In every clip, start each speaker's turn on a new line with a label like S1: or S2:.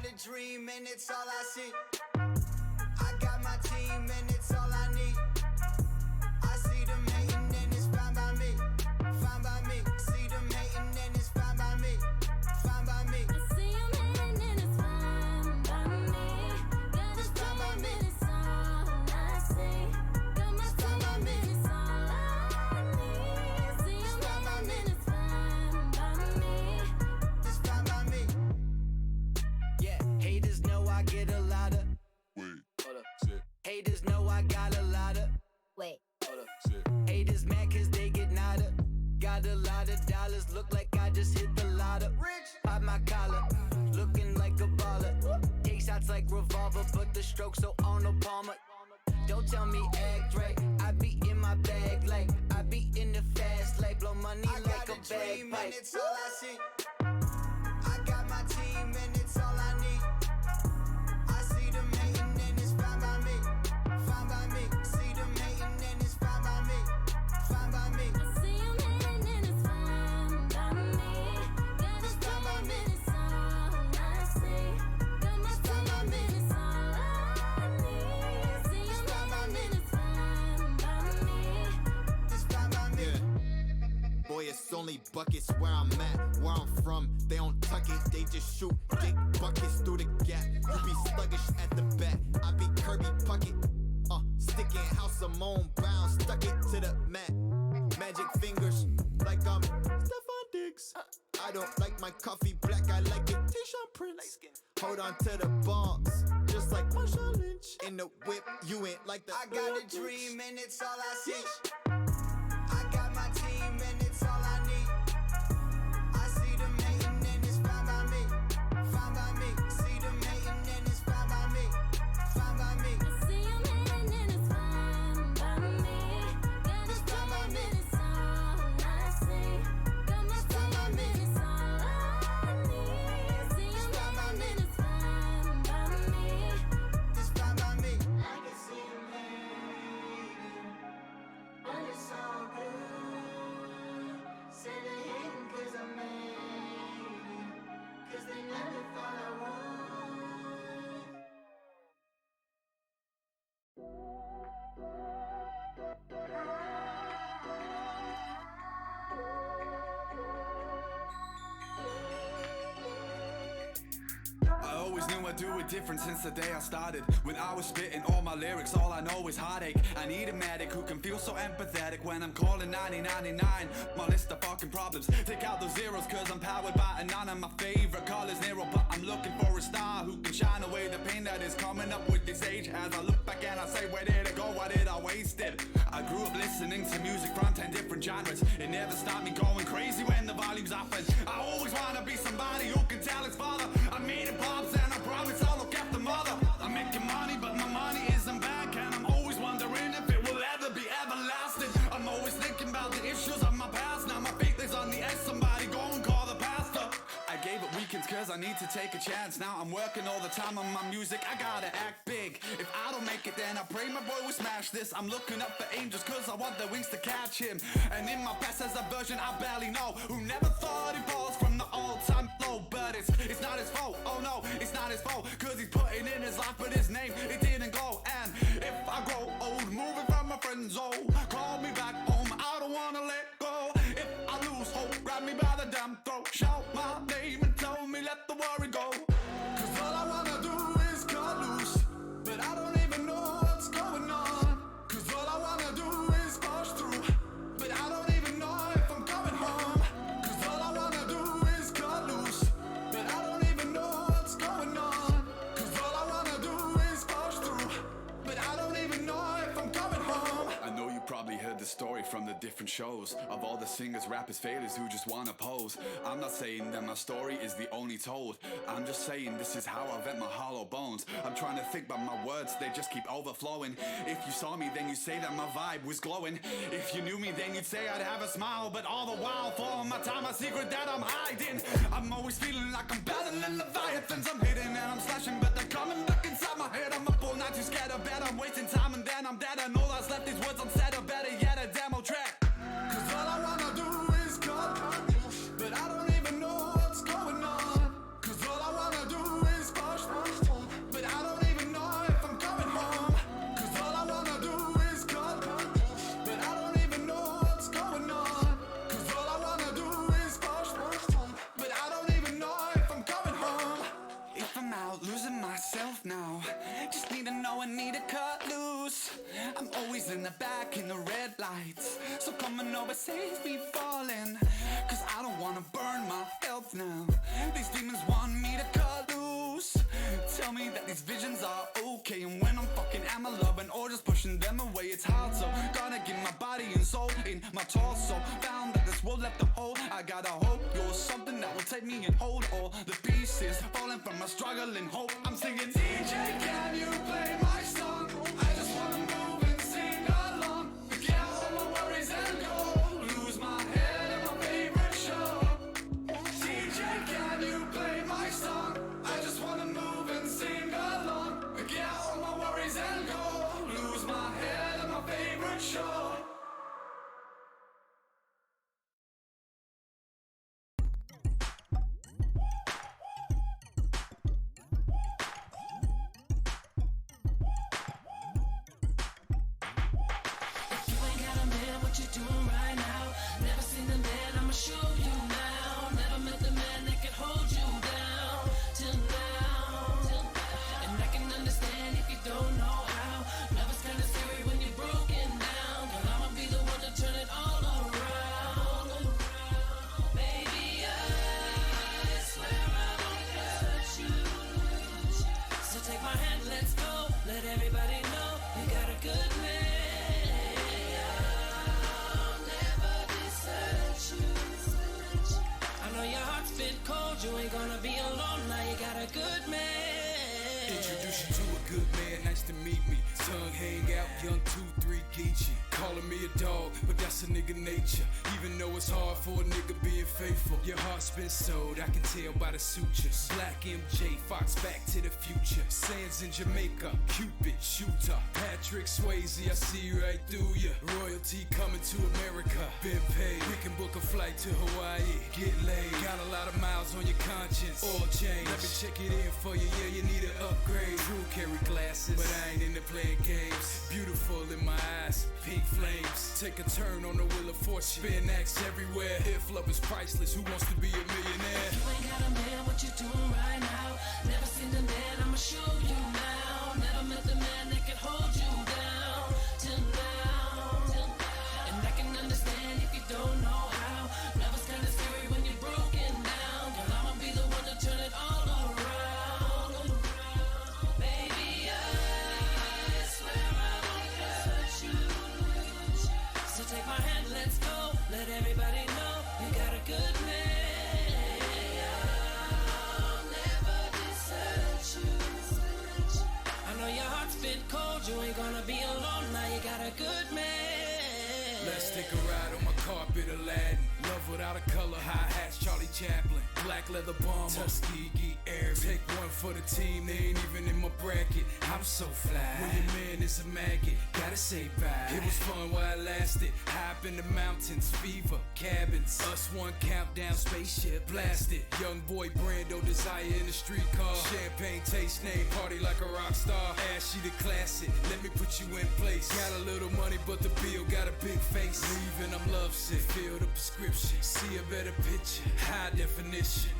S1: got a dream and it's all I see. I got my team and it's all I need. I see them hating and it's fine by me. Fine by me. See them hating and it's fine by me. Fine by me.
S2: I see them hating and it's fine by me. Got a dream and it's all I see. Got my team and it's all I need. See them hating and it's fine by me.
S1: It's fine by me. Yeah, haters know I get a lot of.
S3: Wait,
S1: Hold up.
S3: shit,
S1: Haters know I got a lot of.
S2: Wait.
S1: Hold up.
S3: shit.
S1: Haters mad cause they get nada. Got a lot of dollars, look like I just hit the lotto. Rich, pop my collar, looking like a baller. Take shots like revolver, but the stroke so on no Palmer. Don't tell me act right, I be in my bag like I be in the fast like blow money like a bagpipe. And it's all I see. I got my team and it's all I need. I see them hating and it's fine by me. Fine by me. See them hating and it's fine by me. Fine by me.
S2: I see them hating and it's fine by me. Got a dream and it's all I see. Got my team and it's all I need. See them hating and it's fine by me.
S1: It's fine by me.
S4: Boy, it's only buckets where I'm at, where I'm from. They don't tuck it, they just shoot dick buckets through the gap. You be sluggish at the back, I be Kirby Puckett. Sticking House of Moan Brown, stuck it to the mat. Magic fingers, like I'm Stephon Diggs. I don't like my coffee black, I like it Tayshaun Prince. Hold on to the bonds, just like Marshawn Lynch. In the whip, you ain't like the
S1: I got a dream and it's all I see. I got my team and it's all I need. I see them hating and it's fine by me. Fine by me. See them hating and it's fine by me. Fine by me.
S2: I see them hating and it's fine by me. Got a dream and it's all I see. Got my team and it's all I need. See them hating and it's fine by me.
S1: It's fine by me.
S2: I can see them hating, but it's all good. Say they hating 'cause I made it, 'cause they never thought I would.
S5: I always knew I'd do it different since the day I started. When I was spitting all my lyrics, all I know is heartache. I need a medic who can feel so empathetic when I'm calling 9099. My list of fucking problems, take out those zeros cause I'm powered by a none of my favorite colors Nero. But I'm looking for a star who can shine away the pain that is coming up with this age. As I look back and I say, where did it go, why did I waste it? I grew up listening to music from 10 different genres. It never stopped me going crazy when the volume's up. And I always wanna be somebody who can tell his father I made it pops and I promise I'll look after mother. I'm making money but my money isn't back, and I'm always wondering if it will ever be everlasting. I'm always thinking about the issues of my past. Now my faith is on the edge, somebody go and call the pastor. I gave up weekends cause I need to take a chance. Now I'm working all the time on my music, I gotta act big. If I don't make it then I pray my boy will smash this. I'm looking up for angels cause I want their wings to catch him. And in my past there's a version I barely know, who never thought he falls from the all-time low. But it's not his fault, oh no, it's not his fault. Cause he's putting in his life but his name, it didn't go. And if I grow old, moving from my friend zone, call me back home, I don't wanna let go. If I lose hope, grab me by the damn throat, shout my name and tell me let the worry go. Cause all I wanna do is cut loose, but I don't even know what's going on. Cause all I wanna do is push through, but I don't even know if I'm coming home. Cause all I wanna do is cut loose, but I don't even know what's going on. Cause all I wanna do is push through, but I don't even know if I'm coming home. I know you probably heard the story from the different shows of all the singers, rappers, failures who just wanna pose. I'm not saying that my story is the only told, I'm just saying this is how I vent my hollow bones. I'm trying to think but my words, they just keep overflowing. If you saw me then you'd say that my vibe was glowing. If you knew me then you'd say I'd have a smile. But all the while for my time a secret that I'm hiding. I'm always feeling like I'm battling leviathans. I'm hitting and I'm slashing but they're coming back inside my head. I'm up all night too scared of bed, I'm wasting time and then I'm dead. And all that's left is words unsaid, or better yet a demo track. Cause all I wanna do is cut, but I don't even know what's going on. Cause all I wanna do is push stuck in the red lights. So come on over, save me falling, cause I don't wanna burn my health now. These demons want me to cut loose. Tell me that these visions are okay, and when I'm fucking am I loving or just pushing them away? It's hard, so gotta get my body and soul in my torso. Found that this world left a hole. I gotta hope you're something that will take me and hold all the pieces falling from my struggling hope. I'm singing, DJ, can you play my song? I just wanna move and sing along. Forget all my worries and go lose my head in my favorite show. DJ, can you play my song? I just wanna move and sing along. Forget all my worries and go lose my head in my favorite show.
S2: You ain't got a man, what you doing right now? Never seen the man, I'ma show you now. Never met the man that can hold you down till now. And I can understand if you don't know how. Love is kinda scary when you're broken down. But I'ma be the one to turn it all around. Baby, I swear I won't hurt you. So take my hand, let's go. Let everybody know you got a good man. I'll never desert you. I know your heart's been cold, you ain't gonna be alone. Now you got a good man.
S3: Introduce you to a good man, nice to meet me. Tongue hang out, young 2-3 Geechee. Calling me a dog, but that's a nigga nature. Even though it's hard for a nigga being faithful. Your heart's been sold, I can tell by the sutures. Black MJ, Fox, Back to the Future. Sands in Jamaica, Cupid, shooter. Patrick Swayze, I see right through ya. Royalty coming to America, been paid. We can book a flight to Hawaii, get laid. Got a lot of miles on your conscience, oil change. Let me check it in for you, yeah, you need an upgrade. True carry glasses, but I ain't into playing games. Beautiful in my eyes, pink flames. Take a turn on the wheel of fortune. Spin acts everywhere. If love is priceless, who wants to be a millionaire?
S2: You ain't got a man, what you doing right now? Never seen the man, I'ma show you now. Never met the man that can hold you down till now. And I can understand if you don't know how. Love is kinda scary when you're broken down. Girl, I'ma be the one to turn it all around. Baby, I swear I won't hurt you. So take my hand, let's go. Let everybody know you got a good man. I'll never desert you. I know your heart's been cold, you ain't gonna be alone. Now you got a good man.
S3: Let's take a ride on my carpet, Aladdin. Love without a color, hi-hats, Charlie Chaplin. Black leather bomber, Tuskegee Air. Take one for the team, they ain't even in my bracket. I'm so fly. When your man is a maggot, gotta say bye. It was fun while it lasted. High up in the mountains, fever, cabins. Us one countdown, spaceship blasted. Young boy Brando, desire in the streetcar. Champagne taste name, party like a rock star. Ashy the classic, let me put you in place. Got a little money, but the bill got a big face. Leaving, I'm lovesick, feel the prescription. See a better picture, high definition.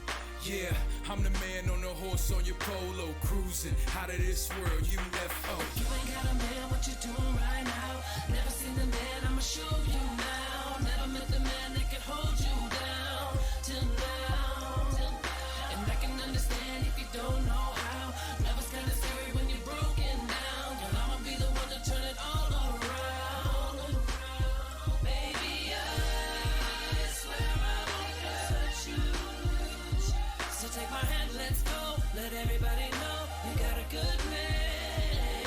S3: Yeah, I'm the man on the horse on your polo, cruising out of this world, UFO.
S2: You ain't got a man, what you doing right now? Never seen the man, I'ma show you now. Never met the man that can hold you down till now. And I can understand if you don't know how. Love is kinda scary when you're broken down. Girl, I'ma be the one to turn it all around. Baby, I swear I won't hurt you. So take my hand, let's go. Let everybody know you got a good man.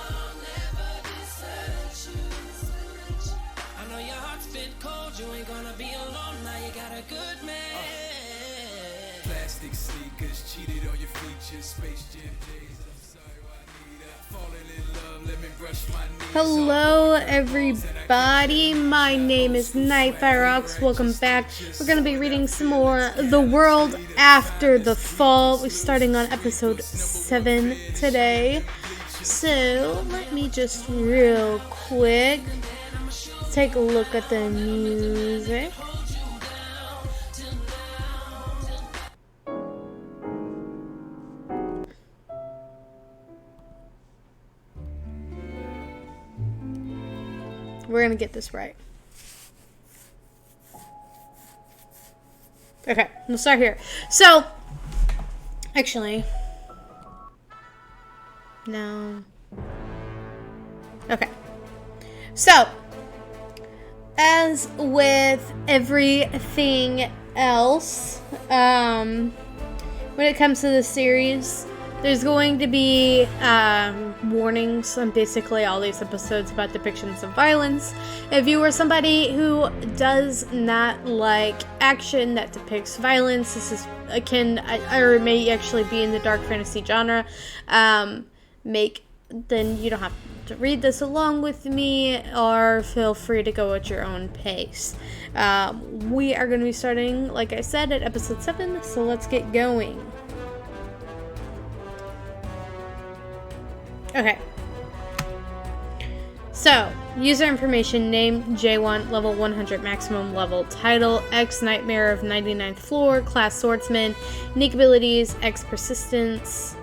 S2: I'll never desert you. I know your heart's been cold, you ain't gonna be alone. Now you got a good man.
S3: Plastic sneakers, cheated on your features. Space Jam days, I'm sorry, Juanita. Falling in love, let me brush my knees.
S6: Hello everybody, my name is Nightfireox. Welcome back. We're going to be reading some more The World After the Fall. We're starting on episode 7 today. So, let me just real quick take a look at the music. gonna get this right. Okay, we'll start here. So, actually, no. Okay. So, as with everything else, when it comes to the series, there's going to be warnings on basically all these episodes about depictions of violence. If you are somebody who does not like action that depicts violence, this is akin, or may actually be in the dark fantasy genre, then you don't have to read this along with me, or feel free to go at your own pace. We are going to be starting, like I said, at episode 7, so let's get going. Okay. So, user information, name J1, level 100, maximum level, title X, Nightmare of 99th Floor, class Swordsman, unique abilities X, persistence,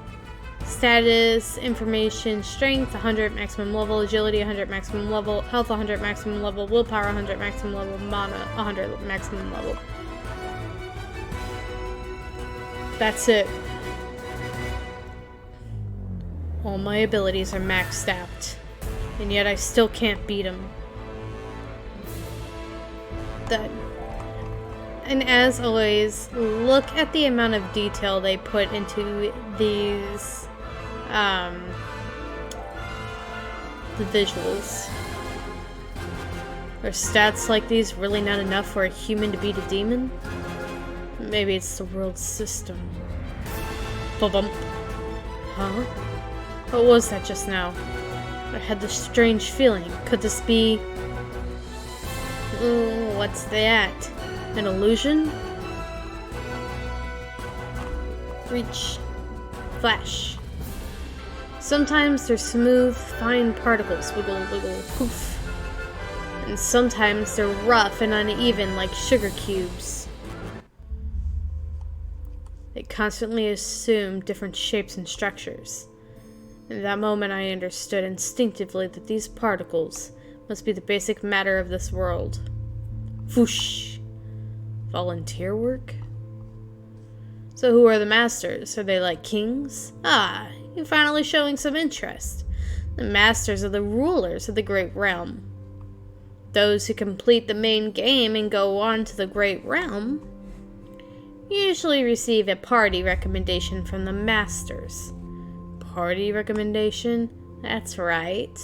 S6: status, information, strength 100, maximum level, agility 100, maximum level, health 100, maximum level, willpower 100, maximum level, mana 100, maximum level. That's it. All my abilities are maxed out, and yet I still can't beat him. And as always, look at the amount of detail they put into these, the visuals. Are stats like these really not enough for a human to beat a demon? Maybe it's the world system. Ba-bump. Huh? What was that just now? I had this strange feeling. Could this be... Ooh, what's that? An illusion? Reach. Flash. Sometimes they're smooth, fine particles, wiggle, wiggle, poof. And sometimes they're rough and uneven like sugar cubes. They constantly assume different shapes and structures. In that moment, I understood instinctively that these particles must be the basic matter of this world. Whoosh! Volunteer work? So who are the masters? Are they like kings? Ah, you're finally showing some interest. The masters are the rulers of the great realm. Those who complete the main game and go on to the great realm usually receive a party recommendation from the masters. Party recommendation? That's right.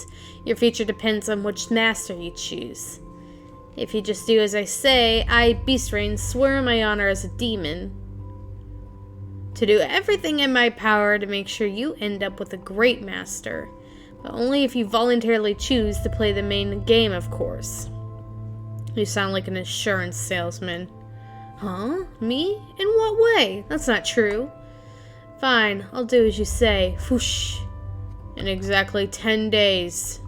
S6: Your future depends on which master you choose. If you just do as I say, I, Beastrain, swear my honor as a demon to do everything in my power to make sure you end up with a great master. But only if you voluntarily choose to play the main game, of course. You sound like an insurance salesman. Huh? Me? In what way? That's not true. Fine, I'll do as you say. Whoosh. In exactly 10 days,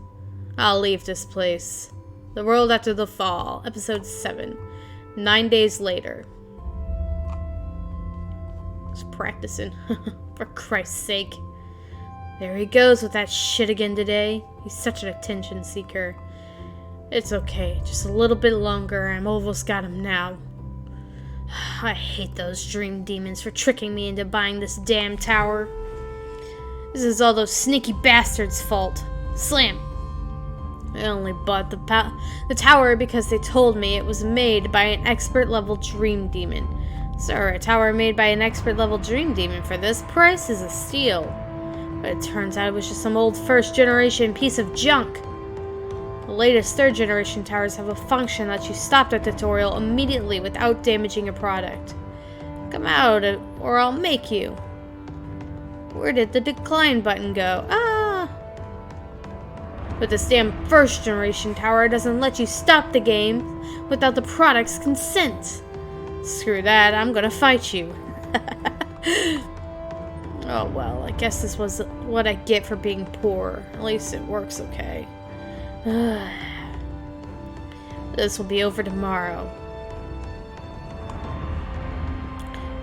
S6: I'll leave this place. The World After the Fall, Episode 7. 9 days later. Just practicing. For Christ's sake. There he goes with that shit again today. He's such an attention seeker. It's okay, just a little bit longer and I've almost got him now. I hate those dream demons for tricking me into buying this damn tower. This is all those sneaky bastards' fault. Slam! I only bought the tower because they told me it was made by an expert-level dream demon. Sir, a tower made by an expert-level dream demon for this price is a steal. But it turns out it was just some old first-generation piece of junk. The latest third-generation towers have a function that lets you stop the tutorial immediately without damaging your product. Come out, or I'll make you. Where did the decline button go? Ah! But this damn first-generation tower doesn't let you stop the game without the product's consent. Screw that, I'm gonna fight you. Oh well, I guess this was what I get for being poor. At least it works okay. This will be over tomorrow.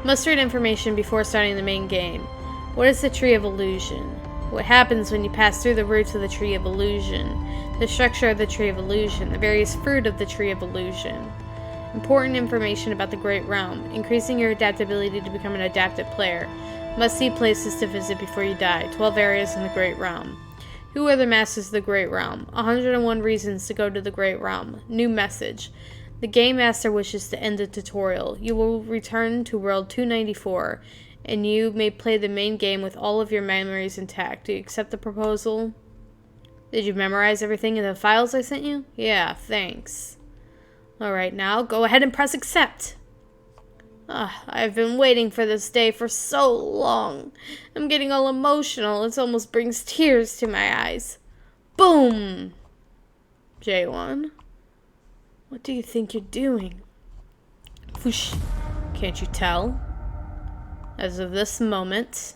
S6: Must read information before starting the main game. What is the Tree of Illusion? What happens when you pass through the roots of the Tree of Illusion, the structure of the Tree of Illusion, the various fruit of the Tree of Illusion. Important information about the Great Realm, increasing your adaptability to become an adapted player. Must see places to visit before you die, 12 areas in the Great Realm. Who are the masters of the Great Realm? 101 reasons to go to the Great Realm. New message. The Game Master wishes to end the tutorial. You will return to World 294, and you may play the main game with all of your memories intact. Do you accept the proposal? Did you memorize everything in the files I sent you? Yeah, thanks. Alright, now go ahead and press accept. I've been waiting for this day for so long. I'm getting all emotional. It almost brings tears to my eyes. Boom! J1. What do you think you're doing? Whoosh. Can't you tell? As of this moment,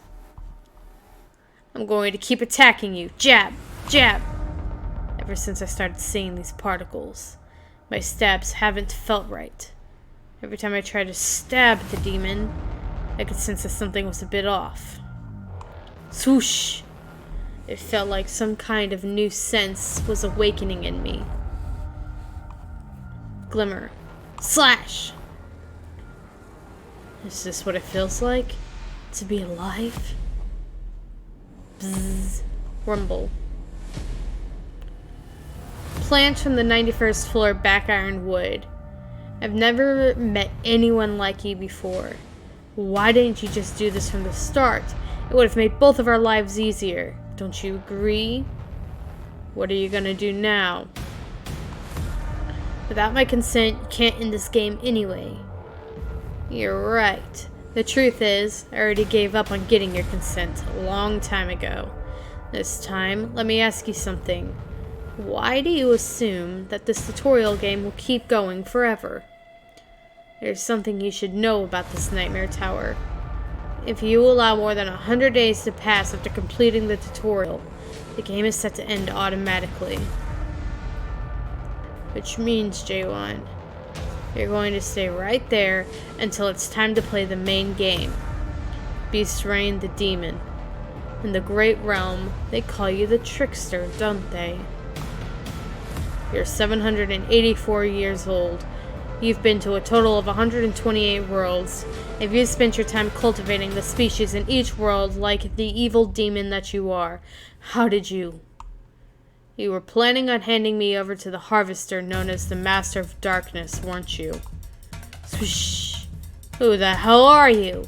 S6: I'm going to keep attacking you. Jab! Jab! Ever since I started seeing these particles, my stabs haven't felt right. Every time I tried to stab the demon, I could sense that something was a bit off. Swoosh! It felt like some kind of new sense was awakening in me. Glimmer. Slash! Is this what it feels like? To be alive? Bzzz. Rumble. Plant from the 91st floor back iron wood. I've never met anyone like you before. Why didn't you just do this from the start? It would have made both of our lives easier. Don't you agree? What are you gonna do now? Without my consent, you can't end this game anyway. You're right. The truth is, I already gave up on getting your consent a long time ago. This time, let me ask you something. Why do you assume that this tutorial game will keep going forever? There's something you should know about this Nightmare Tower. If you allow more than 100 days to pass after completing the tutorial, the game is set to end automatically. Which means, J1, you're going to stay right there until it's time to play the main game. Beast Reign the Demon. In the Great Realm, they call you the Trickster, don't they? You're 784 years old. You've been to a total of 128 worlds. If you spent your time cultivating the species in each world like the evil demon that you are, how did you? You were planning on handing me over to the Harvester known as the Master of Darkness, weren't you? Swoosh. Who the hell are you?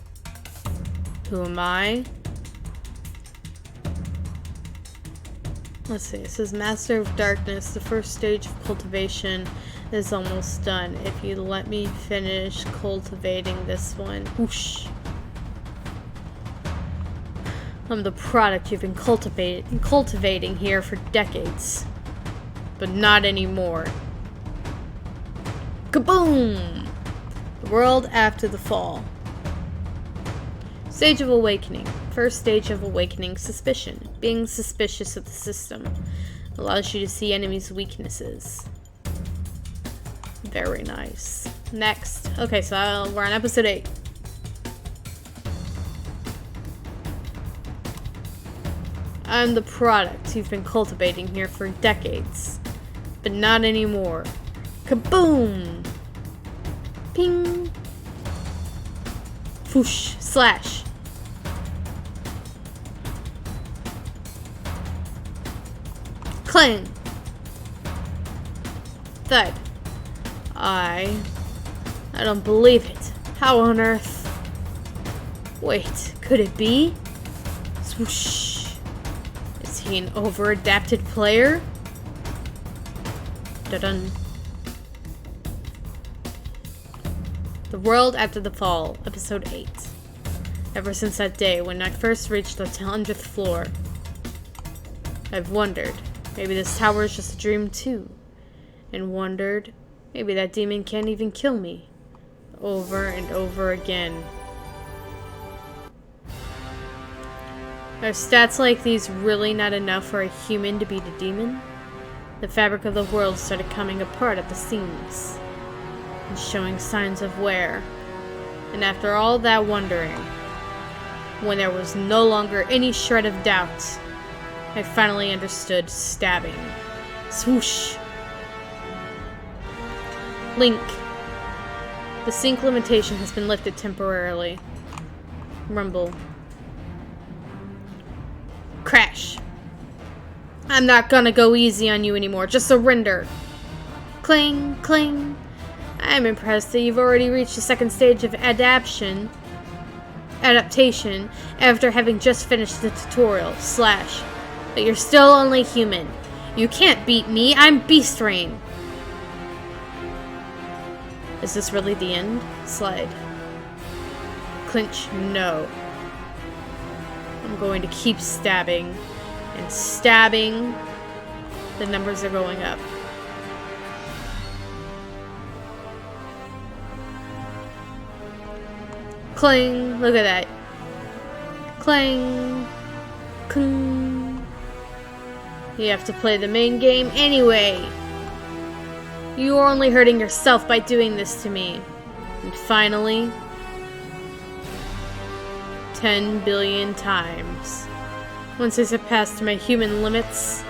S6: Who am I? Let's see, it says Master of Darkness. The first stage of cultivation is almost done. If you let me finish cultivating this one. Whoosh. I'm the product you've been cultivating here for decades. But not anymore. Kaboom! The world after the fall. Stage of Awakening. First stage of Awakening, Suspicion. Being suspicious of the system allows you to see enemies' weaknesses. Very nice. Next. Okay, so we're on episode 8. I'm the product you've been cultivating here for decades. But not anymore. Kaboom! Ping! Whoosh! Slash! Clang! Thud. I don't believe it. How on earth? Wait, could it be? Swoosh. Is he an over-adapted player? Dun-dun. The World After the Fall, Episode 8. Ever since that day when I first reached the 100th floor, I've wondered, maybe this tower is just a dream too. And wondered, maybe that demon can't even kill me. Over and over again. Are stats like these really not enough for a human to beat a demon? The fabric of the world started coming apart at the seams, and showing signs of wear. And after all that wondering, when there was no longer any shred of doubt, I finally understood stabbing. Swoosh. Link. The sync limitation has been lifted temporarily. Rumble. Crash. I'm not gonna go easy on you anymore. Just surrender. Cling, cling. I'm impressed that you've already reached the second stage of adaptation after having just finished the tutorial. Slash. But you're still only human. You can't beat me. I'm Beast Rain. Is this really the end? Slide. Clinch. No. I'm going to keep stabbing. And stabbing. The numbers are going up. Cling. Look at that. Clang. Cling. You have to play the main game anyway. You are only hurting yourself by doing this to me. And finally, 10 billion times. Once I surpassed my human limits,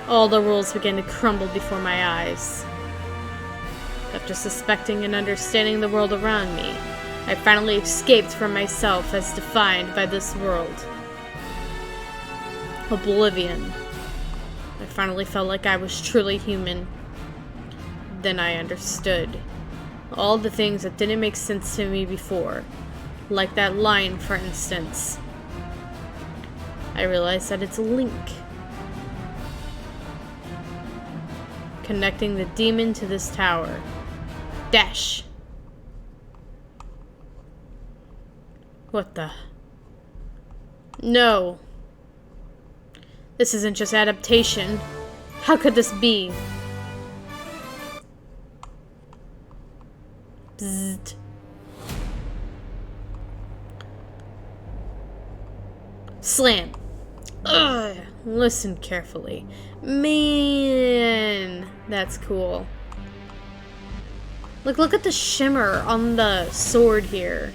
S6: all the rules began to crumble before my eyes. After suspecting and understanding the world around me, I finally escaped from myself as defined by this world. Oblivion. I finally felt like I was truly human. Then I understood. All the things that didn't make sense to me before. Like that line, for instance. I realized that it's a link. Connecting the demon to this tower. Dash. What the? No. This isn't just adaptation. How could this be? Bzzzt. Slam. Ugh. Listen carefully. Man, that's cool. Look at the shimmer on the sword here.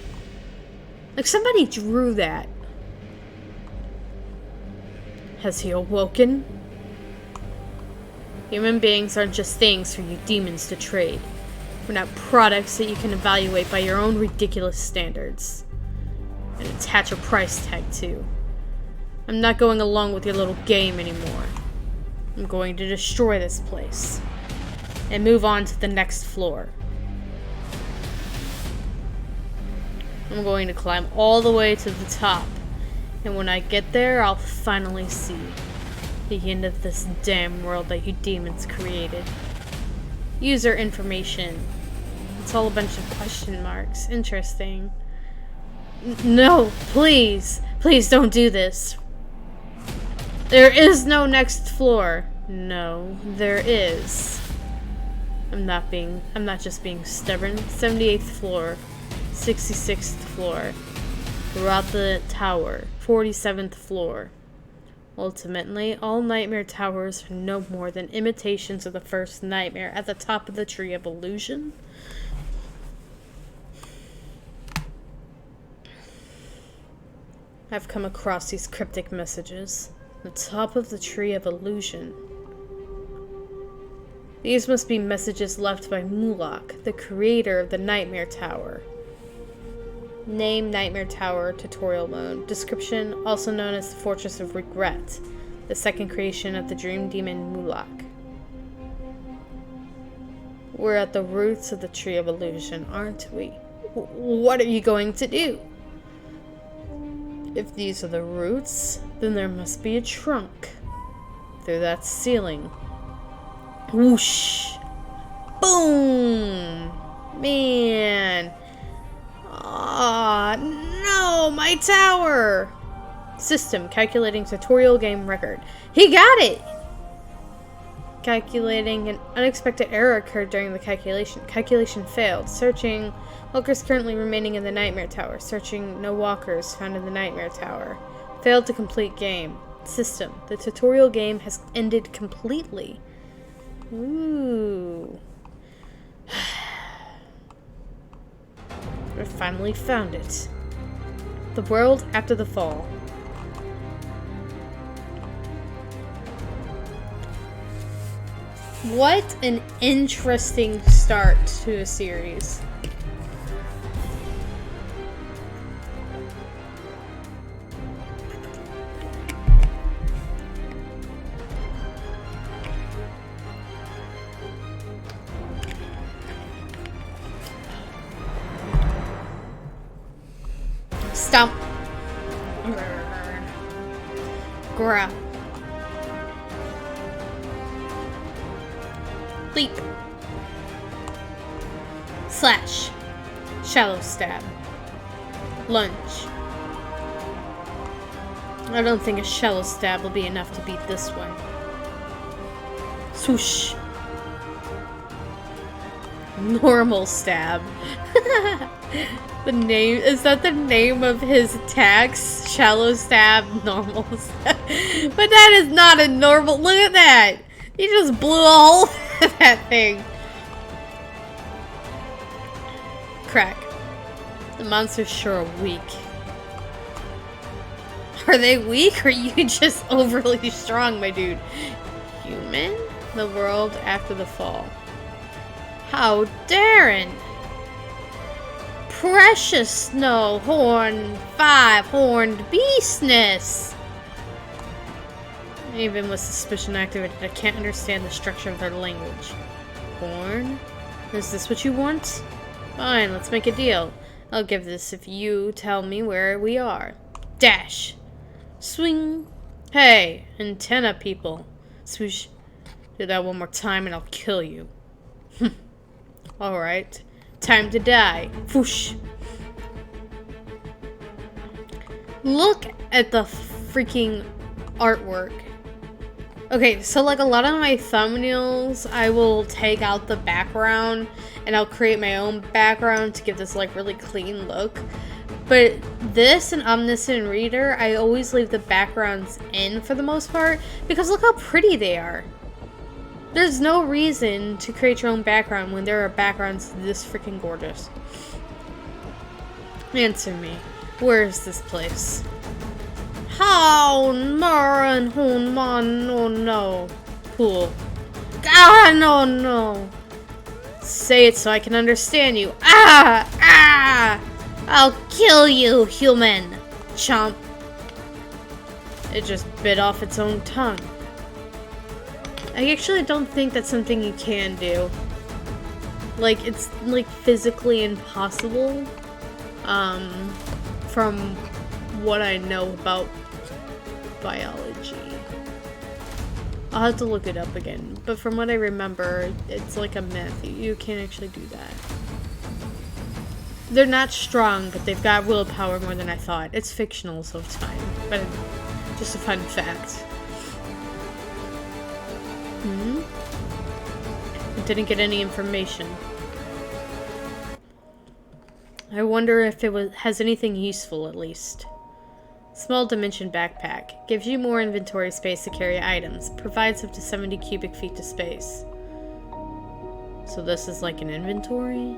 S6: Like somebody drew that. Has he awoken? Human beings aren't just things for you demons to trade. We're not products that you can evaluate by your own ridiculous standards. And attach a price tag to. I'm not going along with your little game anymore. I'm going to destroy this place. And move on to the next floor. I'm going to climb all the way to the top. And when I get there, I'll finally see the end of this damn world that you demons created. User information. It's all a bunch of question marks. Interesting. No, please. Please don't do this. There is no next floor. No, there is. I'm not just being stubborn. 78th floor. 66th floor. Throughout the tower. 47th floor. Ultimately, all nightmare towers are no more than imitations of the first nightmare at the top of the tree of illusion. I've come across these cryptic messages. The top of the tree of illusion. These must be messages left by Mulak, the creator of the Nightmare Tower. Name Nightmare Tower tutorial mode. Description, also known as the Fortress of Regret, the second creation of the dream demon Mulak. We're at the roots of the tree of illusion, aren't we? What are you going to do? If these are the roots, then there must be a trunk. Through that ceiling. Whoosh! Boom! Man! Ah, no! My tower! System calculating tutorial game record. He got it! Calculating an unexpected error occurred during the calculation. Calculation failed. Searching. Walkers currently remaining in the Nightmare Tower. Searching. No walkers found in the Nightmare Tower. Failed to complete game. System. The tutorial game has ended completely. Ooh. I finally found it. The world after the fall. What an interesting start to a series. Stomp. Growl. Leap. Slash. Shallow stab. Lunge. I don't think a shallow stab will be enough to beat this one. Swoosh. Normal stab. The name, is that the name of his attacks? Shallow stab, normal stab. But that is not a normal, look at that. He just blew a hole in that thing. Crack. The monsters sure are weak. Are they weak or are you just overly strong, my dude? Human? The world after the fall. How daring! Precious snow horn, 5-horned beastness. Even with suspicion activated, I can't understand the structure of their language. Horn? Is this what you want? Fine, let's make a deal. I'll give this if you tell me where we are. Dash. Swing. Hey, antenna people. Swoosh. Do that one more time and I'll kill you. Alright. Time to die. Whoosh. Look at the freaking artwork. Okay, so like a lot of my thumbnails, I will take out the background and I'll create my own background to give this like really clean look. But this and Omniscient Reader, I always leave the backgrounds in for the most part because look how pretty they are. There's no reason to create your own background when there are backgrounds this freaking gorgeous. Answer me. Where is this place? How Maran Hun Man no no pool. Ah no no. Say it so I can understand you. Ah ah. I'll kill you, human. Chomp. It just bit off its own tongue. I actually don't think that's something you can do. Like, it's, like, physically impossible, from what I know about biology. I'll have to look it up again, but from what I remember, it's like a myth. You can't actually do that. They're not strong, but they've got willpower more than I thought. It's fictional, so it's fine, but just a fun fact. I didn't get any information. I wonder if it has anything useful, at least. Small dimension backpack. Gives you more inventory space to carry items. Provides up to 70 cubic feet of space. So this is like an inventory?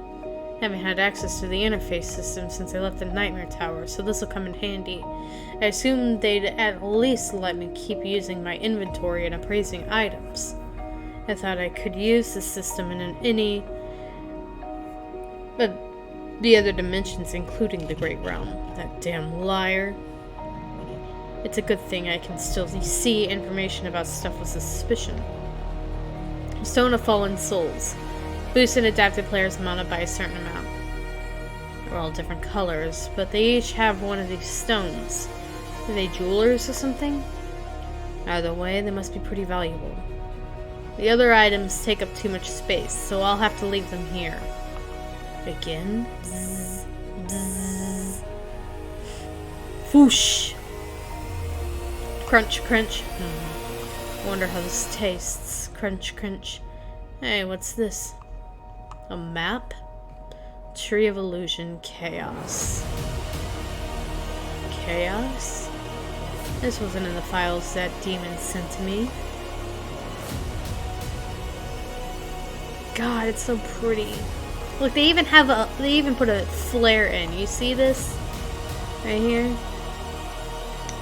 S6: Haven't had access to the interface system since I left the Nightmare Tower, so this will come in handy. I assumed they'd at least let me keep using my inventory and appraising items. I thought I could use the system in but the other dimensions, including the Great Realm. That damn liar. It's a good thing I can still see information about stuff with suspicion. Stone of Fallen Souls. Boost an adapted player's mana by a certain amount. They're all different colors, but they each have one of these stones. Are they jewelers or something? Either way, they must be pretty valuable. The other items take up too much space, so I'll have to leave them here. Begin. Bzz, bzz. Whoosh. Crunch, crunch. Wonder how this tastes. Crunch, crunch. Hey, what's this? A map? Tree of Illusion, Chaos. Chaos? This wasn't in the files that demon sent to me. God, it's so pretty. Look, they even put a flare in. You see this? Right here?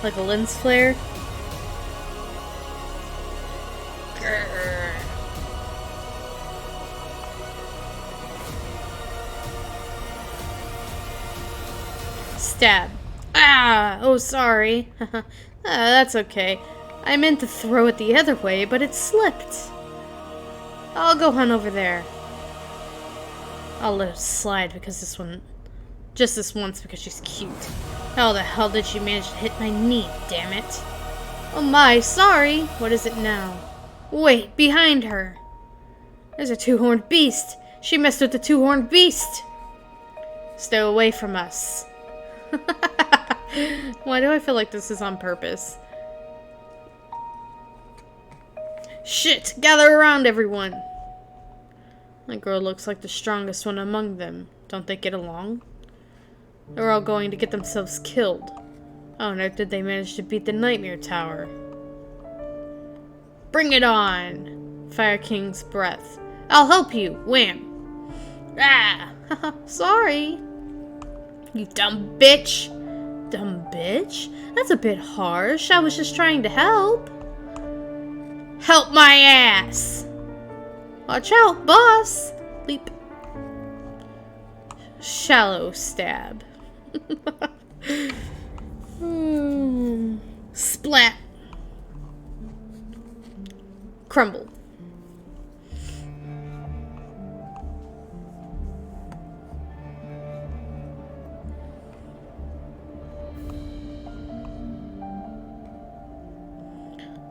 S6: Like a lens flare. Grrr. Stab. Ah! Oh, sorry. That's okay. I meant to throw it the other way, but it slipped. I'll go on over there. I'll let it slide because this one... Just this once because she's cute. How the hell did she manage to hit my knee, damn it? Oh my, sorry. What is it now? Wait, behind her. There's a two-horned beast. She messed with the two-horned beast. Stay away from us. Why do I feel like this is on purpose? Shit! Gather around, everyone! That girl looks like the strongest one among them. Don't they get along? They're all going to get themselves killed. Oh no, did they manage to beat the Nightmare Tower? Bring it on! Fire King's breath. I'll help you! Wham! Ah! Sorry! You dumb bitch! Dumb bitch? That's a bit harsh. I was just trying to help. Help my ass! Watch out, boss! Leap. Shallow stab. Splat. Crumble.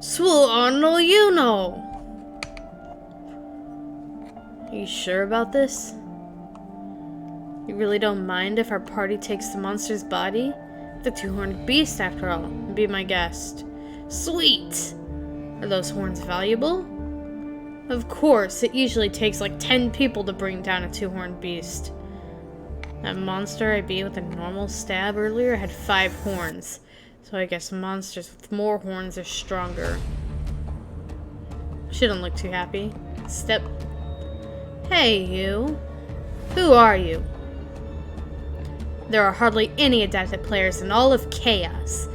S6: Swallow, you know. Are you sure about this? You really don't mind if our party takes the monster's body? The two-horned beast, after all. Be my guest. Sweet! Are those horns valuable? Of course, it usually takes like 10 people to bring down a two-horned beast. That monster I beat with a normal stab earlier had 5 horns. So I guess monsters with more horns are stronger. She don't look too happy. Step. Hey, you. Who are you? There are hardly any adapted players in all of Chaos.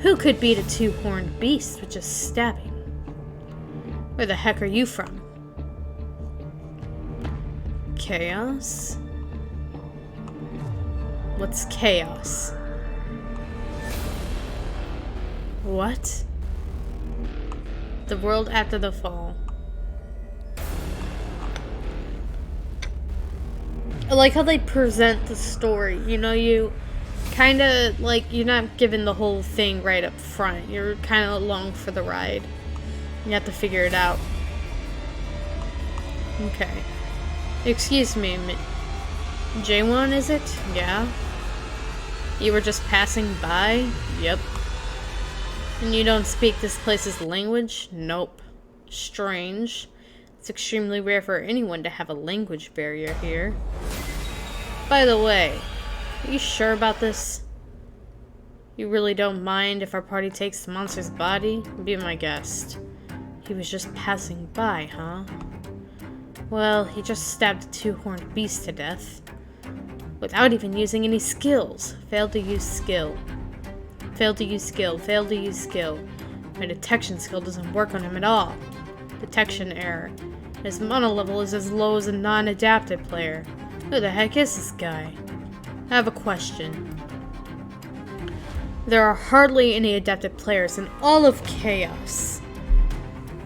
S6: Who could beat a two-horned beast with just stabbing? Where the heck are you from? Chaos? What's Chaos? What? The world after the fall. I like how they present the story. You know, you kind of, like, you're not given the whole thing right up front. You're kind of along for the ride. You have to figure it out. Okay. Excuse me, J1, is it? Yeah? You were just passing by? Yep. And you don't speak this place's language? Nope. Strange. It's extremely rare for anyone to have a language barrier here. By the way, are you sure about this? You really don't mind if our party takes the monster's body? Be my guest. He was just passing by, huh? Well, he just stabbed a two-horned beast to death. Without even using any skills. Failed to use skill. Failed to use skill. Failed to use skill. My detection skill doesn't work on him at all. Detection error. His mana level is as low as a non-adapted player. Who the heck is this guy? I have a question. There are hardly any adapted players in all of Chaos.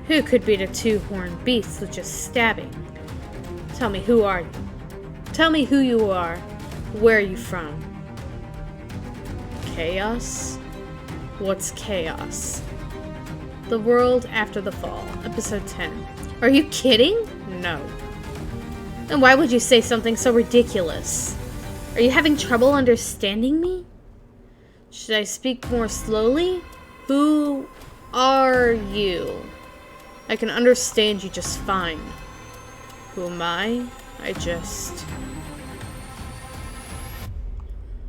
S6: Who could beat a two-horned beast with just stabbing? Tell me, who are you? Tell me who you are. Where are you from? Chaos? What's Chaos? The World After the Fall, Episode 10. Are you kidding? No. Then why would you say something so ridiculous? Are you having trouble understanding me? Should I speak more slowly? Who are you? I can understand you just fine. Who am I?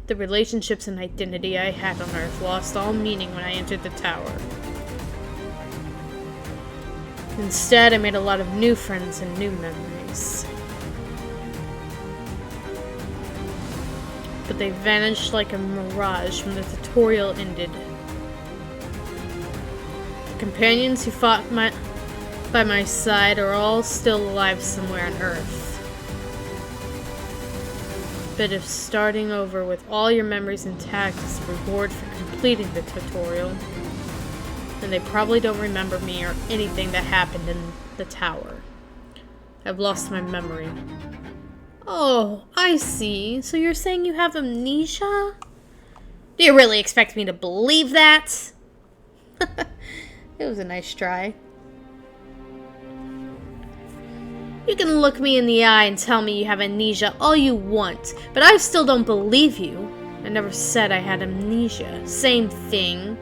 S6: The relationships and identity I had on Earth lost all meaning when I entered the tower. Instead, I made a lot of new friends and new memories. But they vanished like a mirage when the tutorial ended. The companions who fought by my side are all still alive somewhere on Earth. But if starting over with all your memories intact is the reward for completing the tutorial, then they probably don't remember me or anything that happened in the tower. I've lost my memory. Oh, I see. So you're saying you have amnesia? Do you really expect me to believe that? It was a nice try. You can look me in the eye and tell me you have amnesia all you want, but I still don't believe you. I never said I had amnesia. Same thing.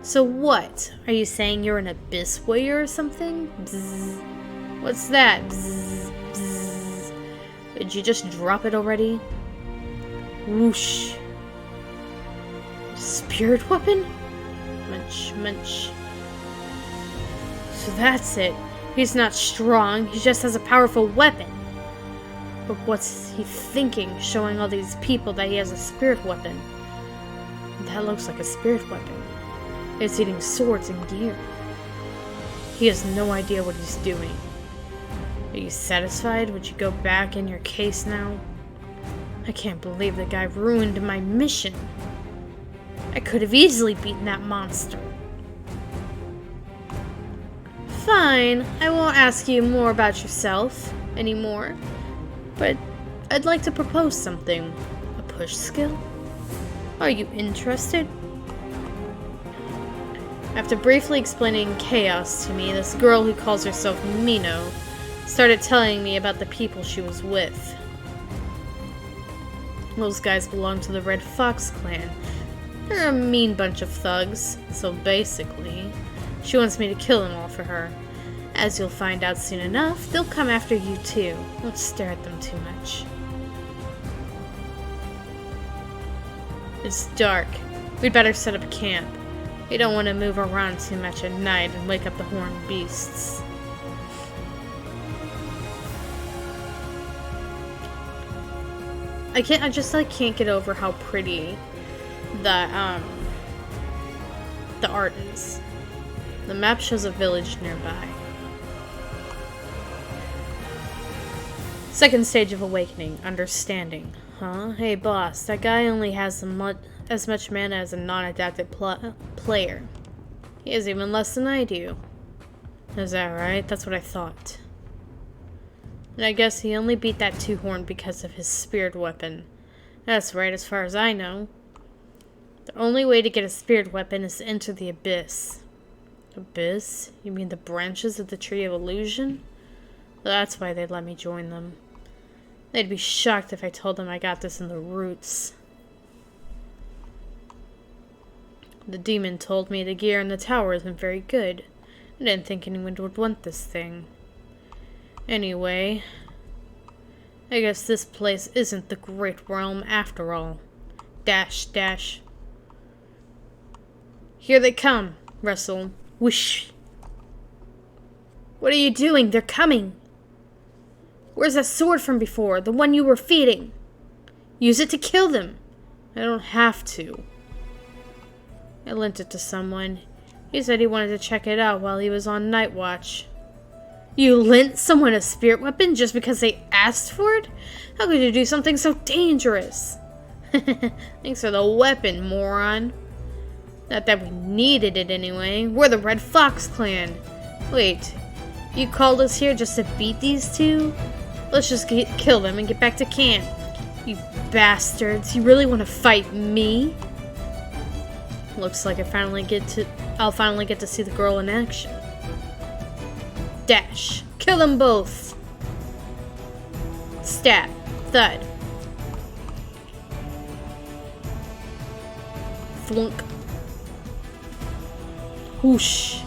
S6: So what? Are you saying you're an abyss warrior or something? Bzz. What's that? Bzz, bzz. Did you just drop it already? Whoosh. Spirit weapon? Munch, munch. So that's it. He's not strong, he just has a powerful weapon. But what's he thinking, showing all these people that he has a spirit weapon? That looks like a spirit weapon. It's eating swords and gear. He has no idea what he's doing. Are you satisfied? Would you go back in your case now? I can't believe the guy ruined my mission. I could have easily beaten that monster. Fine, I won't ask you more about yourself anymore, but I'd like to propose something. A push skill? Are you interested? After briefly explaining chaos to me, this girl who calls herself Mino started telling me about the people she was with. Those guys belong to the Red Fox clan. They're a mean bunch of thugs, so basically, she wants me to kill them all for her. As you'll find out soon enough, they'll come after you too. Don't stare at them too much. It's dark. We'd better set up camp. We don't want to move around too much at night and wake up the horned beasts. I just can't get over how pretty the art is. The map shows a village nearby. Second stage of awakening, understanding. Huh? Hey boss, that guy only has as much mana as a non-adapted player. He has even less than I do. Is that right? That's what I thought. And I guess he only beat that two-horn because of his spirit weapon. That's right, as far as I know. The only way to get a spirit weapon is to enter the Abyss. Abyss? You mean the branches of the Tree of Illusion? That's why they'd let me join them. They'd be shocked if I told them I got this in the roots. The demon told me the gear in the tower isn't very good. I didn't think anyone would want this thing. Anyway, I guess this place isn't the Great Realm after all. Dash, dash. Here they come, Russell. Whoosh. What are you doing? They're coming. Where's that sword from before? The one you were feeding. Use it to kill them. I don't have to. I lent it to someone. He said he wanted to check it out while he was on night watch. You lent someone a spirit weapon just because they asked for it? How could you do something so dangerous? Thanks for the weapon, moron. Not that we needed it anyway. We're the Red Fox clan. Wait, you called us here just to beat these two? Let's just kill them and get back to camp. You bastards. You really want to fight me? Looks like I'll finally get to see the girl in action. Dash. Kill them both. Stab. Thud. Flunk. Whoosh.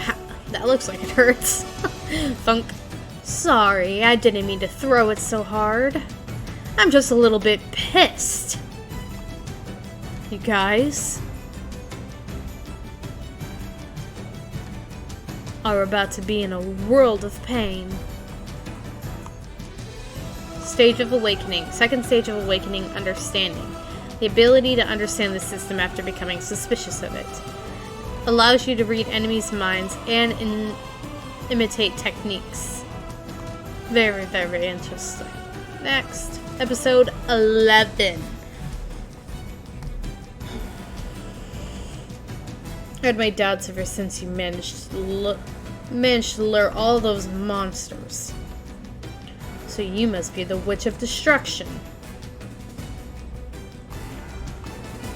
S6: Ha, that looks like it hurts. Thunk. Sorry, I didn't mean to throw it so hard. I'm just a little bit pissed. You guys are about to be in a world of pain. Stage of Awakening. Second stage of Awakening, Understanding. The ability to understand the system after becoming suspicious of it. Allows you to read enemies' minds and imitate techniques. Very, very interesting. Next, episode 11. I had my doubts ever since you managed to lure all those monsters. So you must be the Witch of Destruction.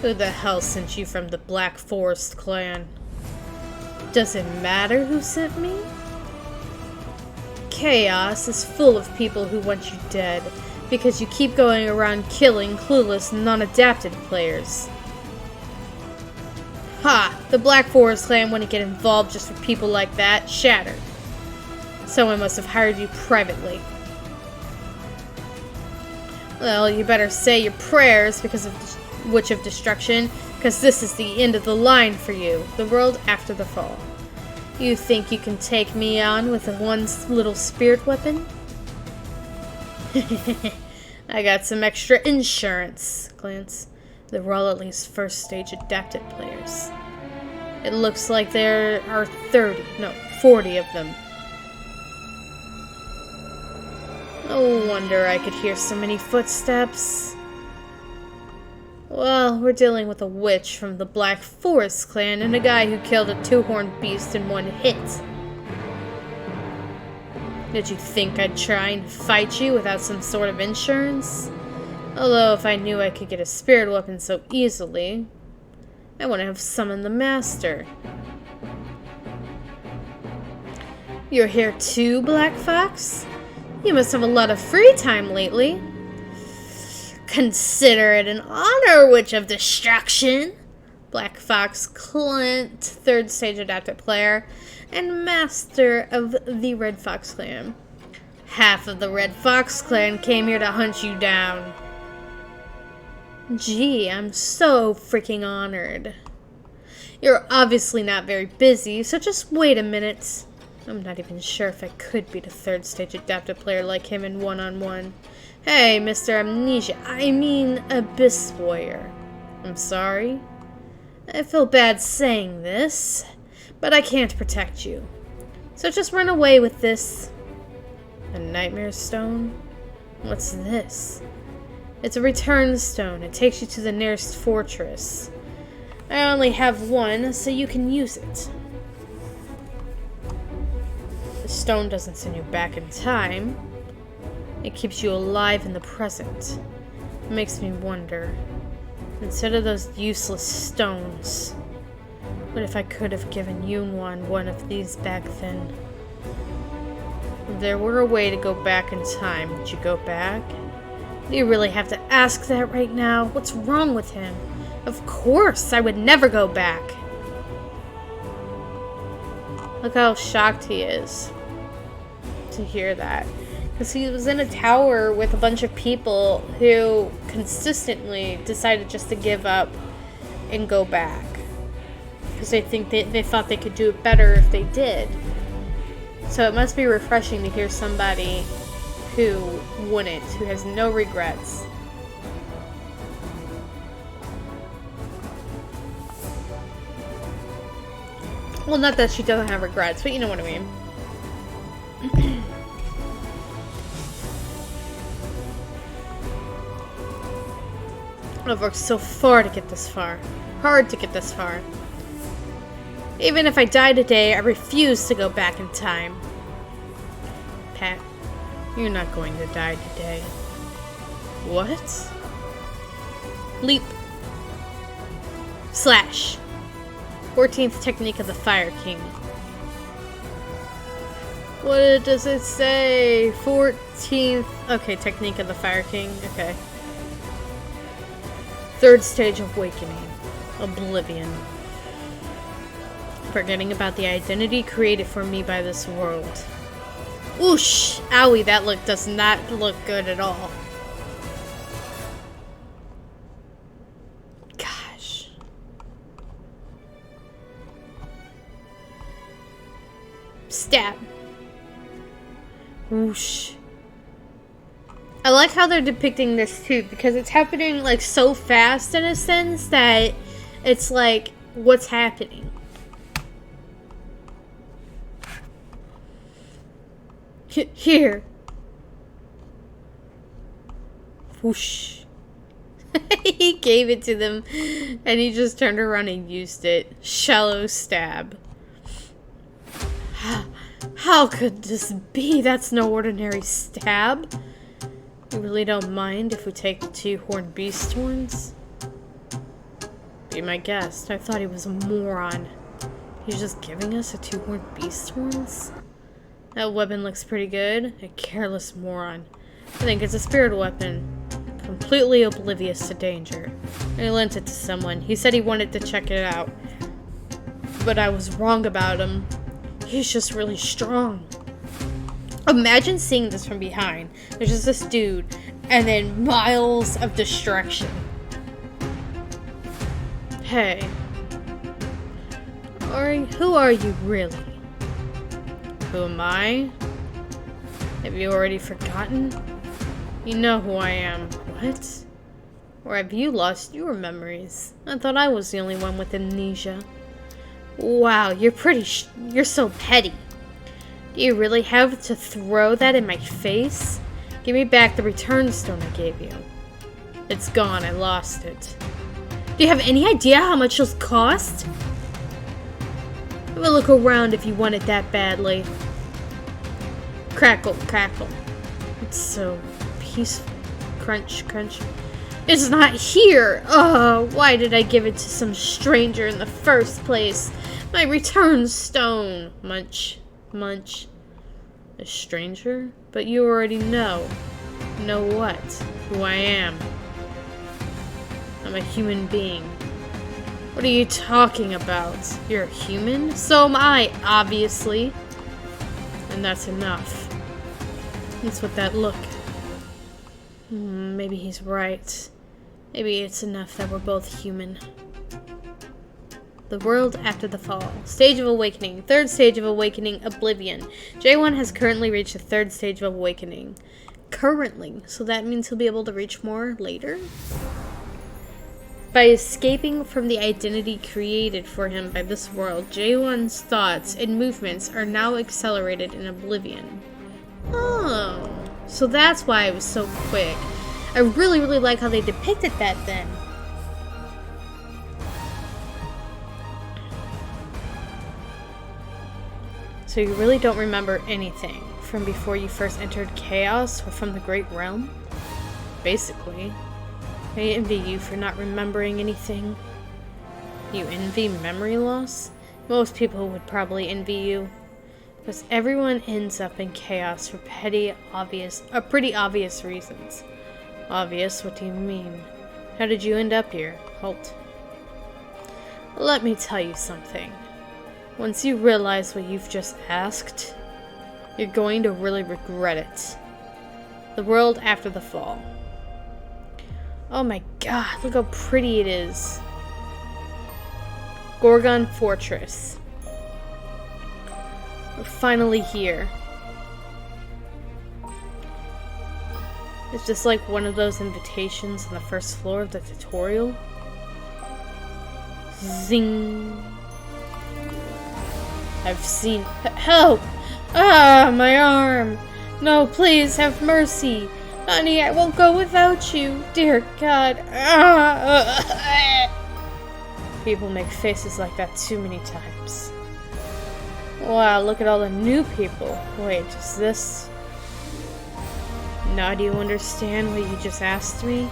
S6: Who the hell sent you from the Black Forest clan? Does it matter who sent me? Chaos is full of people who want you dead because you keep going around killing clueless, non-adapted players. Ha! The Black Forest clan wouldn't get involved just for people like that. Shattered. Someone must have hired you privately. Well, you better say your prayers because of the Witch of Destruction, because this is the end of the line for you. The world after the fall. You think you can take me on with one little spirit weapon? I got some extra insurance. Glance. They're all at least first stage adapted players. It looks like there are 40 of them. No wonder I could hear so many footsteps. Well, we're dealing with a witch from the Black Forest clan and a guy who killed a two-horned beast in one hit. Did you think I'd try and fight you without some sort of insurance? Although if I knew I could get a spirit weapon so easily, I wouldn't have summoned the master. You're here too, Black Fox? You must have a lot of free time lately. Consider it an honor, Witch of Destruction. Black Fox Clint, 3rd stage adapted player, and master of the Red Fox clan. Half of the Red Fox clan came here to hunt you down. Gee, I'm so freaking honored. You're obviously not very busy, so just wait a minute. I'm not even sure if I could beat a 3rd stage adapted player like him in one-on-one. Hey, Mr. Amnesia, I mean Abyss Warrior. I'm sorry. I feel bad saying this, but I can't protect you. So just run away with this. A Nightmare Stone? What's this? It's a return stone. It takes you to the nearest fortress. I only have one, so you can use it. The stone doesn't send you back in time. It keeps you alive in the present. It makes me wonder, instead of those useless stones, what if I could have given you one of these back then? If there were a way to go back in time, would you go back? Do you really have to ask that right now? What's wrong with him? Of course, I would never go back. Look how shocked he is to hear that. Because he was in a tower with a bunch of people who consistently decided just to give up and go back. Because they thought they could do it better if they did. So it must be refreshing to hear somebody who wouldn't, who has no regrets. Well, not that she doesn't have regrets, but you know what I mean. I've worked so far to get this far. Hard to get this far. Even if I die today, I refuse to go back in time. Pat, you're not going to die today. What? Leap. Slash. 14th technique of the Fire King. What does it say? 14th... Okay, technique of the Fire King. Okay. 3rd stage awakening. Oblivion. Forgetting about the identity created for me by this world. Oosh! Owie, that look does not look good at all. Gosh. Stab. Whoosh. I like how they're depicting this too, because it's happening like so fast in a sense that it's like, what's happening? Here. Whoosh. He gave it to them, and he just turned around and used it. Shallow stab. How could this be? That's no ordinary stab. You really don't mind if we take the 2 horned beast horns? Be my guest. I thought he was a moron. He's just giving us a 2 horned beast horns? That weapon looks pretty good. A careless moron. I think it's a spirit weapon. Completely oblivious to danger. I lent it to someone. He said he wanted to check it out. But I was wrong about him. He's just really strong. Imagine seeing this from behind. There's just this dude, and then miles of destruction. Hey. Who are you really? Who am I? Have you already forgotten? You know who I am. What? Or have you lost your memories? I thought I was the only one with amnesia. Wow, you're so petty. Do you really have to throw that in my face? Give me back the return stone I gave you. It's gone, I lost it. Do you have any idea how much those cost? Have a look around if you want it that badly. Crackle, crackle. It's so peaceful. Crunch, crunch. It's not here! Oh, why did I give it to some stranger in the first place? My return stone! Munch, munch. A stranger? But you already know. Know what? Who I am. I'm a human being. What are you talking about? You're a human? So am I, obviously. And that's enough. That's what that look. Maybe he's right. Maybe it's enough that we're both human. The world after the fall. Stage of awakening. Third stage of awakening, oblivion. J1 has currently reached the 3rd stage of awakening. Currently. So that means he'll be able to reach more later? By escaping from the identity created for him by this world, J1's thoughts and movements are now accelerated in oblivion. Oh. So that's why it was so quick. I really, really like how they depicted that then. So you really don't remember anything from before you first entered Chaos or from the Great Realm? Basically. I envy you for not remembering anything. You envy memory loss? Most people would probably envy you. Because everyone ends up in chaos for pretty obvious reasons. Obvious? What do you mean? How did you end up here? Halt. Let me tell you something. Once you realize what you've just asked, you're going to really regret it. The world after the fall. Oh my god, look how pretty it is. Gorgon Fortress. We're finally here. It's just like one of those invitations on the first floor of the tutorial. Zing. I've seen... Help! Ah, my arm! No, please, have mercy! Honey, I won't go without you! Dear God! People make faces like that too many times. Wow, look at all the new people. Wait, is this... Now do you understand what you just asked me?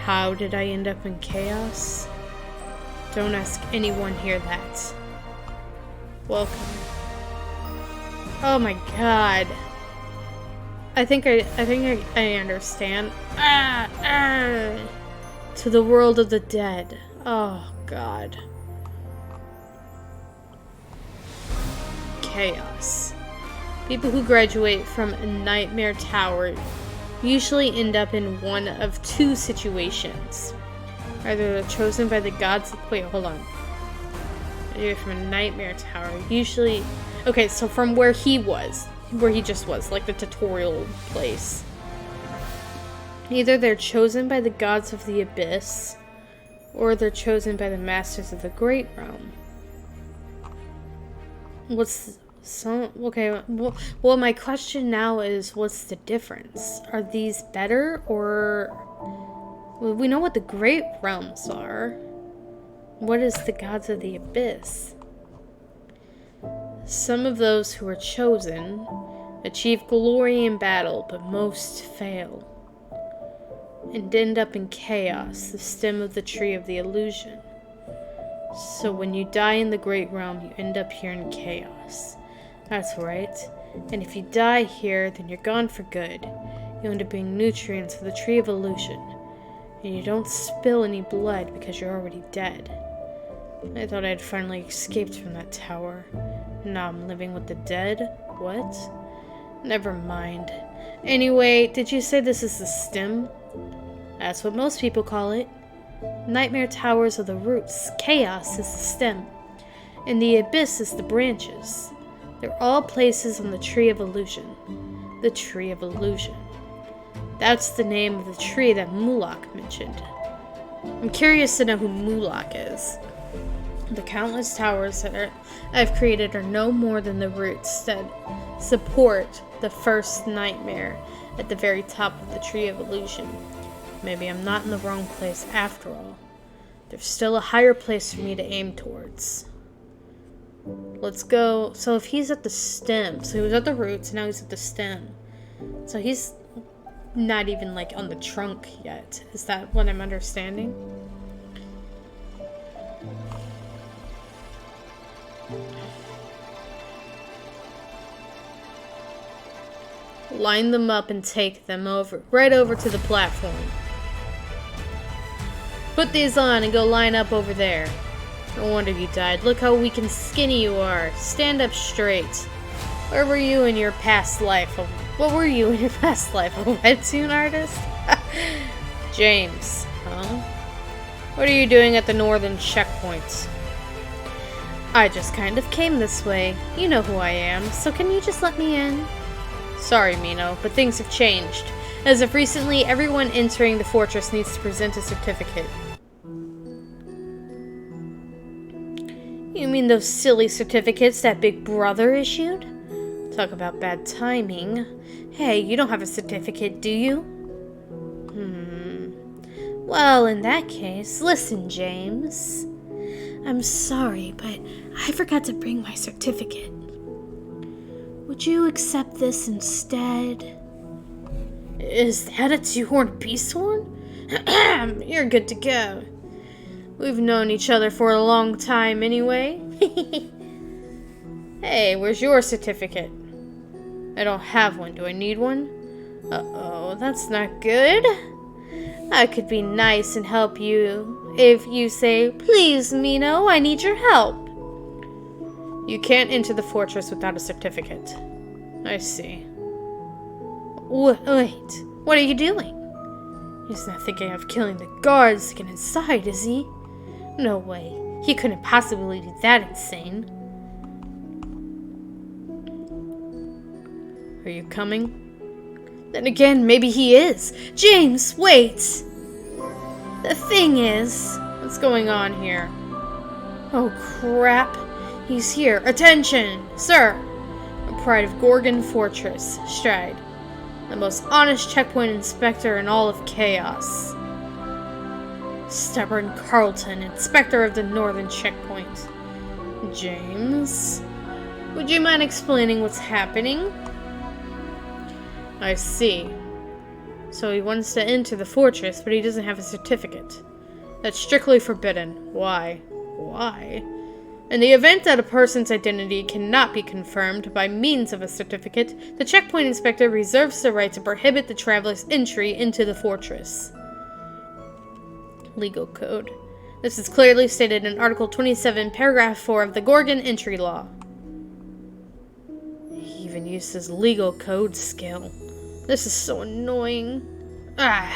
S6: How did I end up in chaos? Don't ask anyone here that. Welcome. Oh my god. I think I understand. To the world of the dead. Oh god. Chaos. People who graduate from a Nightmare Tower usually end up in one of two situations. Either they're chosen by the gods. Wait, hold on. Graduate from a Nightmare Tower. Usually. Okay, so from where he just was, like the tutorial place. Either they're chosen by the gods of the abyss, or they're chosen by the masters of the Great Realm. Okay, well, my question now is, what's the difference? Are these better, or Well, we know what the Great Realms are. What is the gods of the abyss? Some of those who are chosen achieve glory in battle, but most fail and end up in chaos, the stem of the tree of the illusion. So when you die in the Great Realm, you end up here in chaos. That's right. And if you die here, then you're gone for good. You end up being nutrients for the tree of illusion. And you don't spill any blood because you're already dead. I thought I had finally escaped from that tower. Now I'm living with the dead? What? Never mind. Anyway, did you say this is the stem? That's what most people call it. Nightmare towers are the roots. Chaos is the stem. And the abyss is the branches. They're all places on the tree of illusion. The tree of illusion. That's the name of the tree that Mulak mentioned. I'm curious to know who Mulak is. The countless towers that I've created are no more than the roots that support the first nightmare at the very top of the tree of illusion. Maybe I'm not in the wrong place after all. There's still a higher place for me to aim towards. Let's go. So if he's at the stem, so he was at the roots, now he's at the stem. So he's not even like on the trunk yet. Is that what I'm understanding? Line them up and take them right over to the platform. Put these on and go line up over there. No wonder you died. Look how weak and skinny you are. Stand up straight. Where were you in your past life? What were you in your past life? A webtoon artist? James, huh? What are you doing at the northern checkpoint? I just kind of came this way. You know who I am, so can you just let me in? Sorry, Mino, but things have changed. As of recently, everyone entering the fortress needs to present a certificate. You mean those silly certificates that Big Brother issued? Talk about bad timing. Hey, you don't have a certificate, do you? Well, in that case, listen, James. I'm sorry, but I forgot to bring my certificate. Would you accept this instead? Is that a two-horned beast horn? You're good to go. We've known each other for a long time anyway. Hey, where's your certificate? I don't have one. Do I need one? Uh-oh, that's not good. I could be nice and help you if you say, please, Mino, I need your help. You can't enter the fortress without a certificate. I see. Wait, what are you doing? He's not thinking of killing the guards to get inside, is he? No way. He couldn't possibly be that insane. Are you coming? Then again, maybe he is. James, wait! The thing is... What's going on here? Oh, crap. He's here. Attention! Sir! A pride of Gorgon Fortress. Stride. The most honest checkpoint inspector in all of Chaos. Stubborn Carlton, inspector of the northern checkpoint. James? Would you mind explaining what's happening? I see. So he wants to enter the fortress, but he doesn't have a certificate. That's strictly forbidden. Why? Why? In the event that a person's identity cannot be confirmed by means of a certificate, the checkpoint inspector reserves the right to prohibit the traveler's entry into the fortress. Legal code. This is clearly stated in Article 27, Paragraph 4 of the Gorgon Entry Law. He even used his legal code skill. This is so annoying. I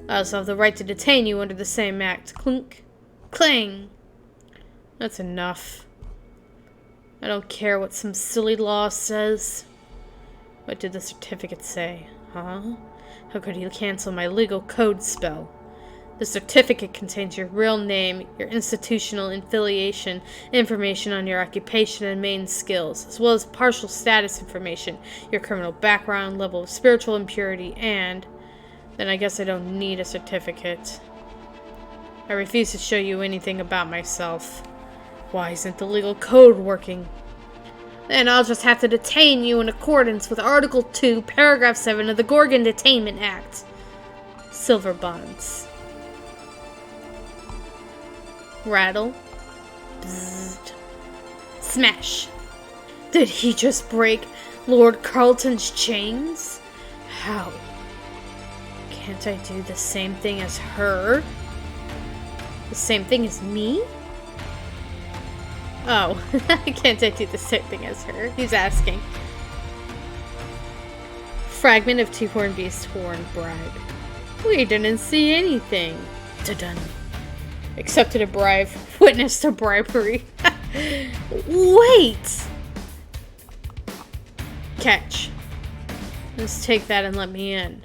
S6: also have the right to detain you under the same act. Clink. Clang. That's enough. I don't care what some silly law says. What did the certificate say? Huh? How could he cancel my legal code spell? The certificate contains your real name, your institutional affiliation, information on your occupation and main skills, as well as partial status information, your criminal background, level of spiritual impurity, and Then I guess I don't need a certificate. I refuse to show you anything about myself. Why isn't the legal code working? Then I'll just have to detain you in accordance with Article 2, Paragraph 7 of the Gorgon Detainment Act. Silver bonds. Rattle. Bzzzt. Smash. Did he just break Lord Carlton's chains? How? Can't I do the same thing as her? The same thing as me? Oh, can't I do the same thing as her? He's asking. Fragment of two-horn beast horn bribe. We didn't see anything. Dun. Accepted a bribe. Witnessed a bribery. Wait! Catch. Let's take that and let me in.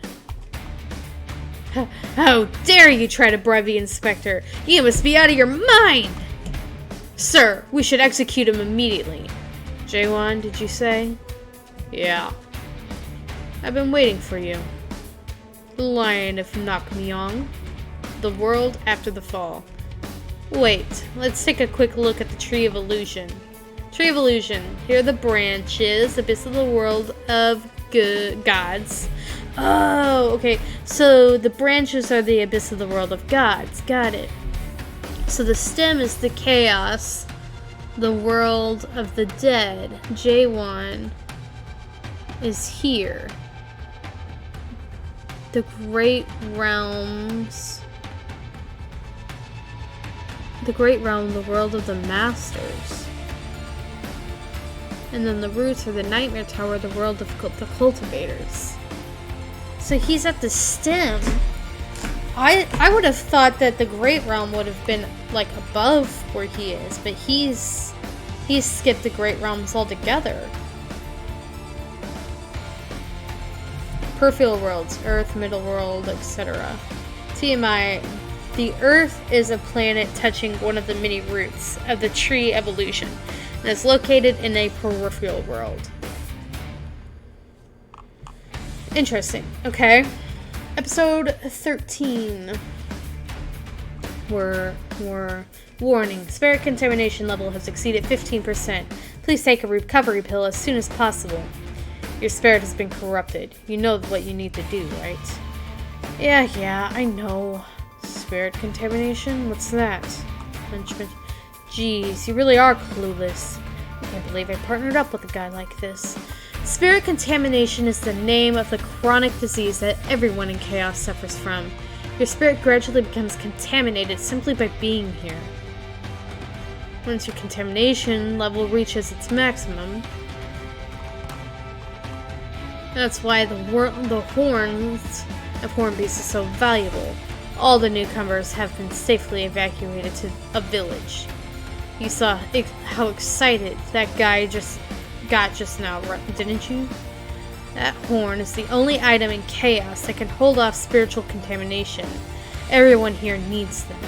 S6: How dare you try to bribe the inspector? You must be out of your mind! Sir, we should execute him immediately. Jaewon, did you say? Yeah. I've been waiting for you. The Lion of Nakmyong. The world after the fall. Wait, let's take a quick look at the Tree of Illusion. Tree of Illusion. Here are the branches. Abyss of the world of gods. Oh, okay. So the branches are the abyss of the world of gods. Got it. So the stem is the chaos, the world of the dead. Jaewon is here. The great realms. The great realm, the world of the masters. And then the roots are the nightmare tower, the world of the cultivators. So he's at the stem. I would have thought that the Great Realm would have been like above where he is, but he's skipped the Great Realms altogether. Peripheral worlds, Earth, Middle World, etc. TMI, the Earth is a planet touching one of the many roots of the Tree Evolution, and is located in a peripheral world. Interesting. Okay. Episode 13. Warning. Spirit contamination level has exceeded 15%. Please take a recovery pill as soon as possible. Your spirit has been corrupted. You know what you need to do, right? Yeah, I know. Spirit contamination? What's that? Jeez, you really are clueless. I can't believe I partnered up with a guy like this. Spirit contamination is the name of the chronic disease that everyone in Chaos suffers from. Your spirit gradually becomes contaminated simply by being here. Once your contamination level reaches its maximum, that's why the horns of horn beasts is so valuable. All the newcomers have been safely evacuated to a village. You saw how excited that guy got just now, didn't you? That horn is the only item in Chaos that can hold off spiritual contamination. Everyone here needs them.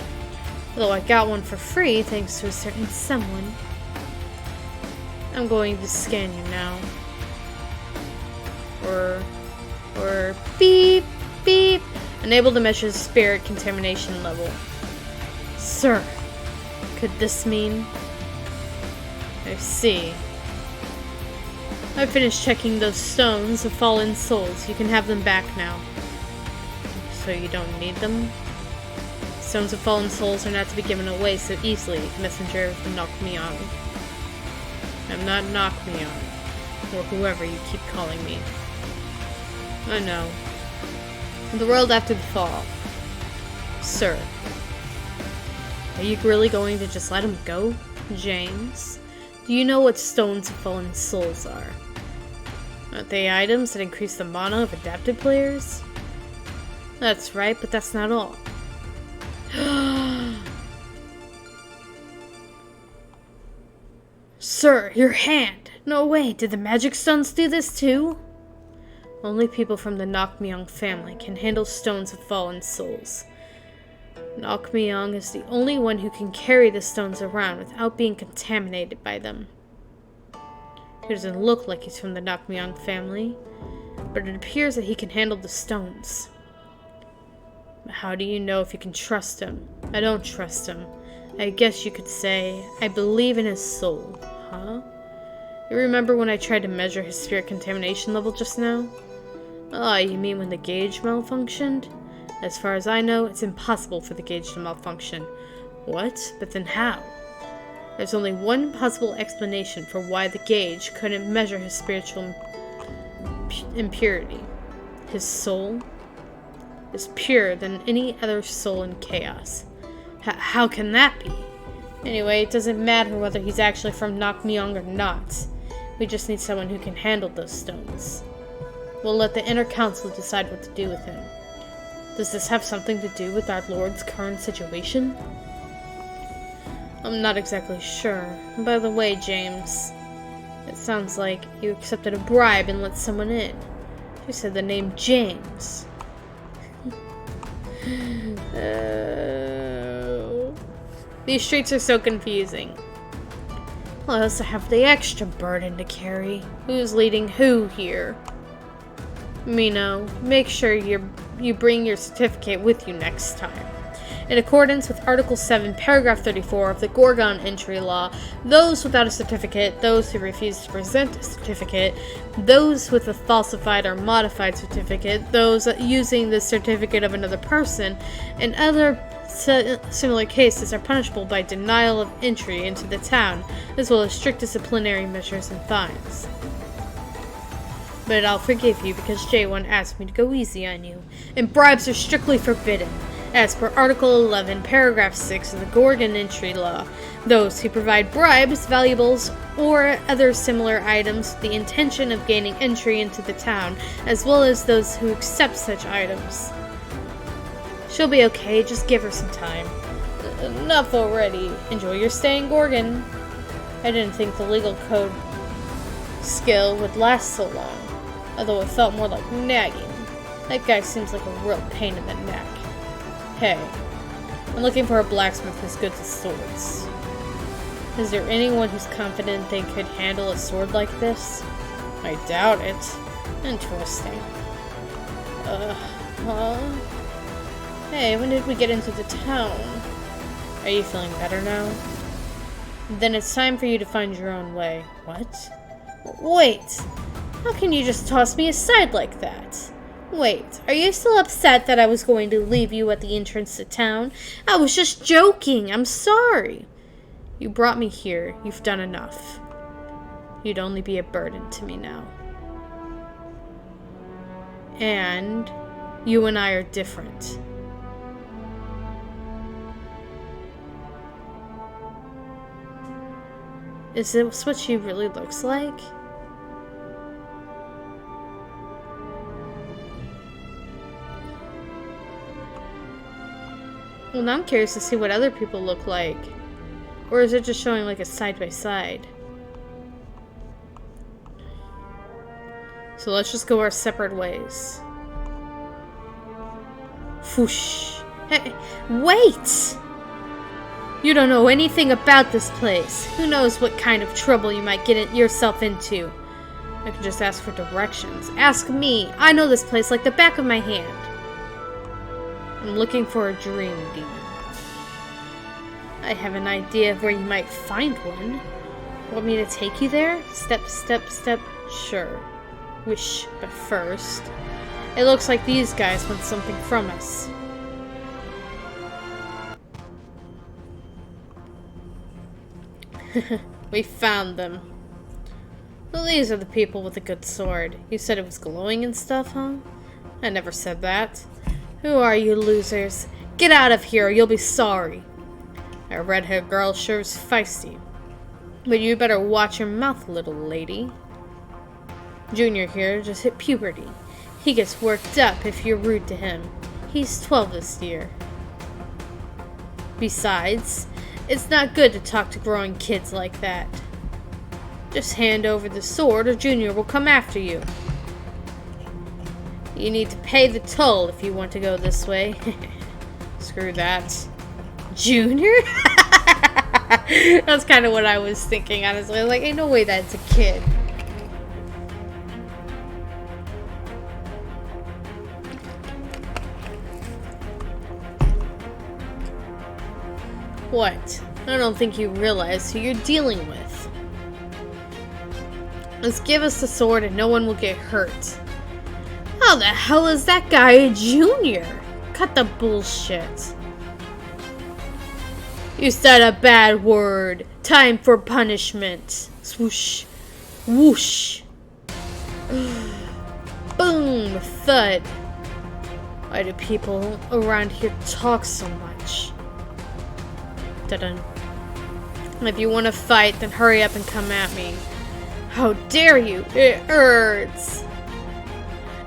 S6: Though I got one for free thanks to a certain someone. I'm going to scan you now. Or beep, beep. Unable to measure spirit contamination level. Sir, could this mean? I see. I finished checking those stones of fallen souls. You can have them back now. So you don't need them? Stones of fallen souls are not to be given away so easily, messenger of the Nakmyong. I'm not Nakmyong, or whoever you keep calling me. I know. The world after the fall. Sir. Are you really going to just let him go, James? Do you know what stones of fallen souls are? Aren't they items that increase the mana of adapted players? That's right, but that's not all. Sir, your hand! No way, did the magic stones do this too? Only people from the Nakmyong family can handle stones of fallen souls. Nakmyong is the only one who can carry the stones around without being contaminated by them. He doesn't look like he's from the Nakmyong family, but it appears that he can handle the stones. How do you know if you can trust him? I don't trust him. I guess you could say I believe in his soul, huh? You remember when I tried to measure his spirit contamination level just now? Ah, you mean when the gauge malfunctioned? As far as I know, it's impossible for the gauge to malfunction. What? But then how? There's only one possible explanation for why the gauge couldn't measure his spiritual impurity. His soul is purer than any other soul in chaos. How can that be? Anyway, it doesn't matter whether he's actually from Nakmyong or not. We just need someone who can handle those stones. We'll let the inner council decide what to do with him. Does this have something to do with our Lord's current situation? I'm not exactly sure. By the way, James, it sounds like you accepted a bribe and let someone in. You said the name James. These streets are so confusing. I also have the extra burden to carry. Who's leading who here? Mino, make sure you bring your certificate with you next time. In accordance with Article 7, Paragraph 34 of the Gorgon Entry Law, those without a certificate, those who refuse to present a certificate, those with a falsified or modified certificate, those using the certificate of another person, and other similar cases are punishable by denial of entry into the town, as well as strict disciplinary measures and fines. But I'll forgive you because J1 asked me to go easy on you, and bribes are strictly forbidden. As per Article 11, Paragraph 6 of the Gorgon Entry Law, those who provide bribes, valuables, or other similar items with the intention of gaining entry into the town, as well as those who accept such items. She'll be okay, just give her some time. Enough already. Enjoy your stay in Gorgon. I didn't think the legal code skill would last so long, although it felt more like nagging. That guy seems like a real pain in the neck. Hey, I'm looking for a blacksmith who's good with swords. Is there anyone who's confident they could handle a sword like this? I doubt it. Interesting. Hey, when did we get into the town? Are you feeling better now? Then it's time for you to find your own way. What? Wait! How can you just toss me aside like that? Wait, are you still upset that I was going to leave you at the entrance to town? I was just joking. I'm sorry. You brought me here. You've done enough. You'd only be a burden to me now. And you and I are different. Is this what she really looks like? Well, now I'm curious to see what other people look like. Or is it just showing like a side-by-side? So let's just go our separate ways. Whoosh. Hey, wait! You don't know anything about this place. Who knows what kind of trouble you might get yourself into. I can just ask for directions. Ask me. I know this place like the back of my hand. I'm looking for a dream demon. I have an idea of where you might find one. Want me to take you there? Step, step, step. Sure. Wish, but first. It looks like these guys want something from us. We found them. Well, these are the people with a good sword. You said it was glowing and stuff, huh? I never said that. Who are you losers? Get out of here or you'll be sorry. That red-haired girl sure is feisty. But you better watch your mouth, little lady. Junior here just hit puberty. He gets worked up if you're rude to him. He's 12 this year. Besides, it's not good to talk to growing kids like that. Just hand over the sword or Junior will come after you. You need to pay the toll if you want to go this way. Screw that. Junior? That's kind of what I was thinking, honestly. I was like, ain't no way that's a kid. What? I don't think you realize who you're dealing with. Just give us the sword and no one will get hurt. How the hell is that guy a junior? Cut the bullshit. You said a bad word. Time for punishment. Swoosh. Whoosh. Boom. Thud. Why do people around here talk so much? Dun-dun. If you want to fight, then hurry up and come at me. How dare you? It hurts.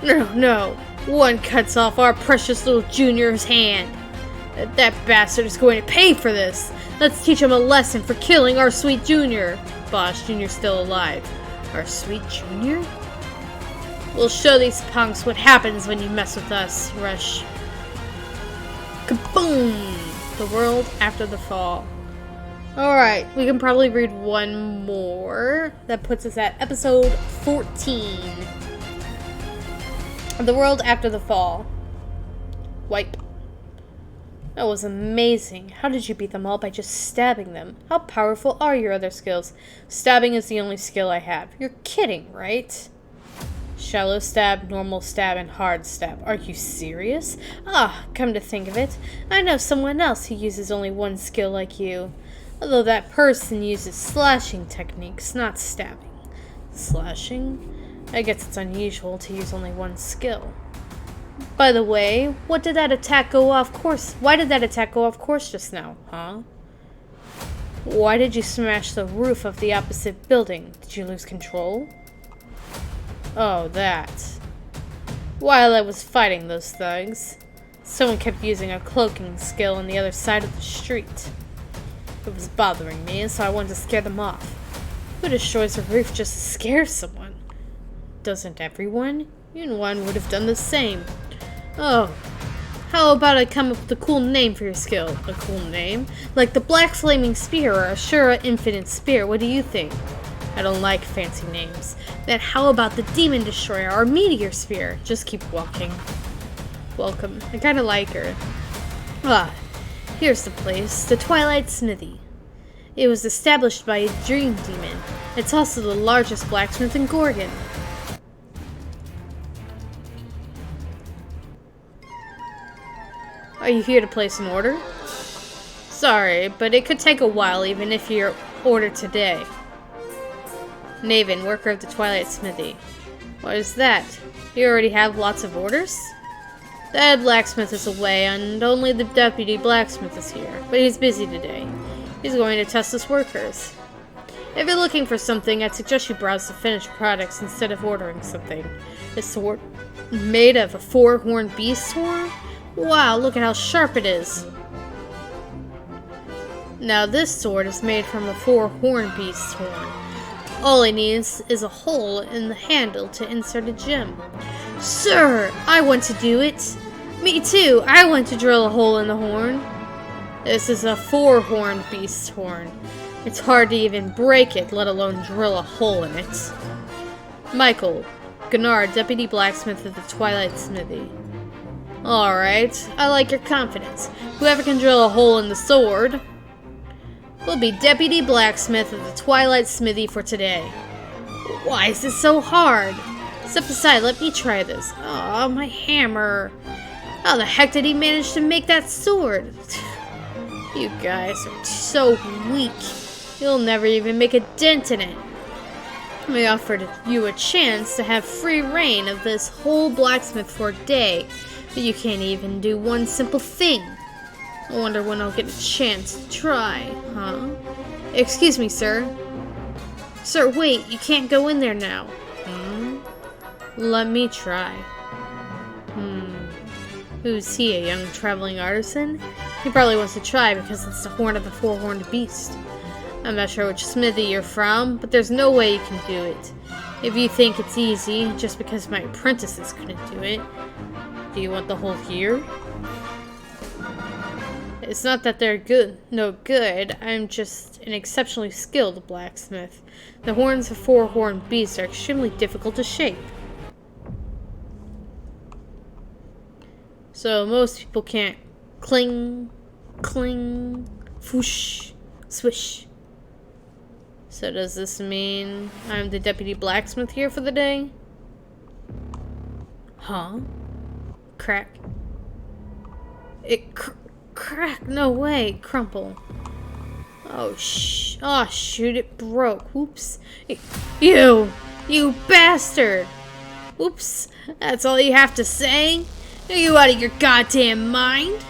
S6: No. One cuts off our precious little junior's hand. That bastard is going to pay for this. Let's teach him a lesson for killing our sweet junior. Boss, Junior's still alive. Our sweet junior? We'll show these punks what happens when you mess with us, Rush. Kaboom! The world after the fall. Alright, we can probably read one more. That puts us at episode 14. The world after the fall. Wipe. That was amazing. How did you beat them all by just stabbing them? How powerful are your other skills? Stabbing is the only skill I have. You're kidding, right? Shallow stab, normal stab, and hard stab. Are you serious? Ah, come to think of it, I know someone else who uses only one skill like you. Although that person uses slashing techniques, not stabbing. Slashing? I guess it's unusual to use only one skill. By the way, what did that attack go off course? Why did that attack go off course just now, huh? Why did you smash the roof of the opposite building? Did you lose control? Oh, that. While I was fighting those thugs, someone kept using a cloaking skill on the other side of the street. It was bothering me, so I wanted to scare them off. Who destroys a roof just to scare someone? Doesn't everyone? One would have done the same. Oh, how about I come up with a cool name for your skill? A cool name? Like the Black Flaming Spear or Ashura Infinite Spear, what do you think? I don't like fancy names. Then how about the Demon Destroyer or Meteor Spear? Just keep walking. Welcome. I kinda like her. Ah, here's the place. The Twilight Smithy. It was established by a dream demon. It's also the largest blacksmith in Gorgon. Are you here to place an order? Sorry, but it could take a while even if you're ordered today. Naven, worker of the Twilight Smithy. What is that? You already have lots of orders? The head blacksmith is away, and only the deputy blacksmith is here, but he's busy today. He's going to test his workers. If you're looking for something, I'd suggest you browse the finished products instead of ordering something. This sword made of a four-horned beast horn? Wow, look at how sharp it is. Now this sword is made from a four-horned beast horn. All it needs is a hole in the handle to insert a gem. Sir, I want to do it. Me too, I want to drill a hole in the horn. This is a four-horned beast horn. It's hard to even break it, let alone drill a hole in it. Michael, Gunnar, Deputy Blacksmith of the Twilight Smithy. Alright, I like your confidence. Whoever can drill a hole in the sword will be Deputy Blacksmith of the Twilight Smithy for today. Why is this so hard? Step aside, let me try this. Aw, my hammer. How the heck did he manage to make that sword? You guys are so weak. You'll never even make a dent in it. I offered you a chance to have free reign of this whole blacksmith for a day, but you can't even do one simple thing. I wonder when I'll get a chance to try, huh? Excuse me, sir. Sir, wait, you can't go in there now. Let me try. Who's he, a young traveling artisan? He probably wants to try because it's the horn of the four-horned beast. I'm not sure which smithy you're from, but there's no way you can do it. If you think it's easy, just because my apprentices couldn't do it, do you want the whole year? It's not that they're no good, I'm just an exceptionally skilled blacksmith. The horns of four-horned beasts are extremely difficult to shape. So most people can't cling, Whoosh. Swish. So does this mean I'm the deputy blacksmith here for the day? Huh? Crack. It crack. No way. Crumple. Oh, shoot, it broke. Whoops. You bastard. Whoops. That's all you have to say? Are you out of your goddamn mind?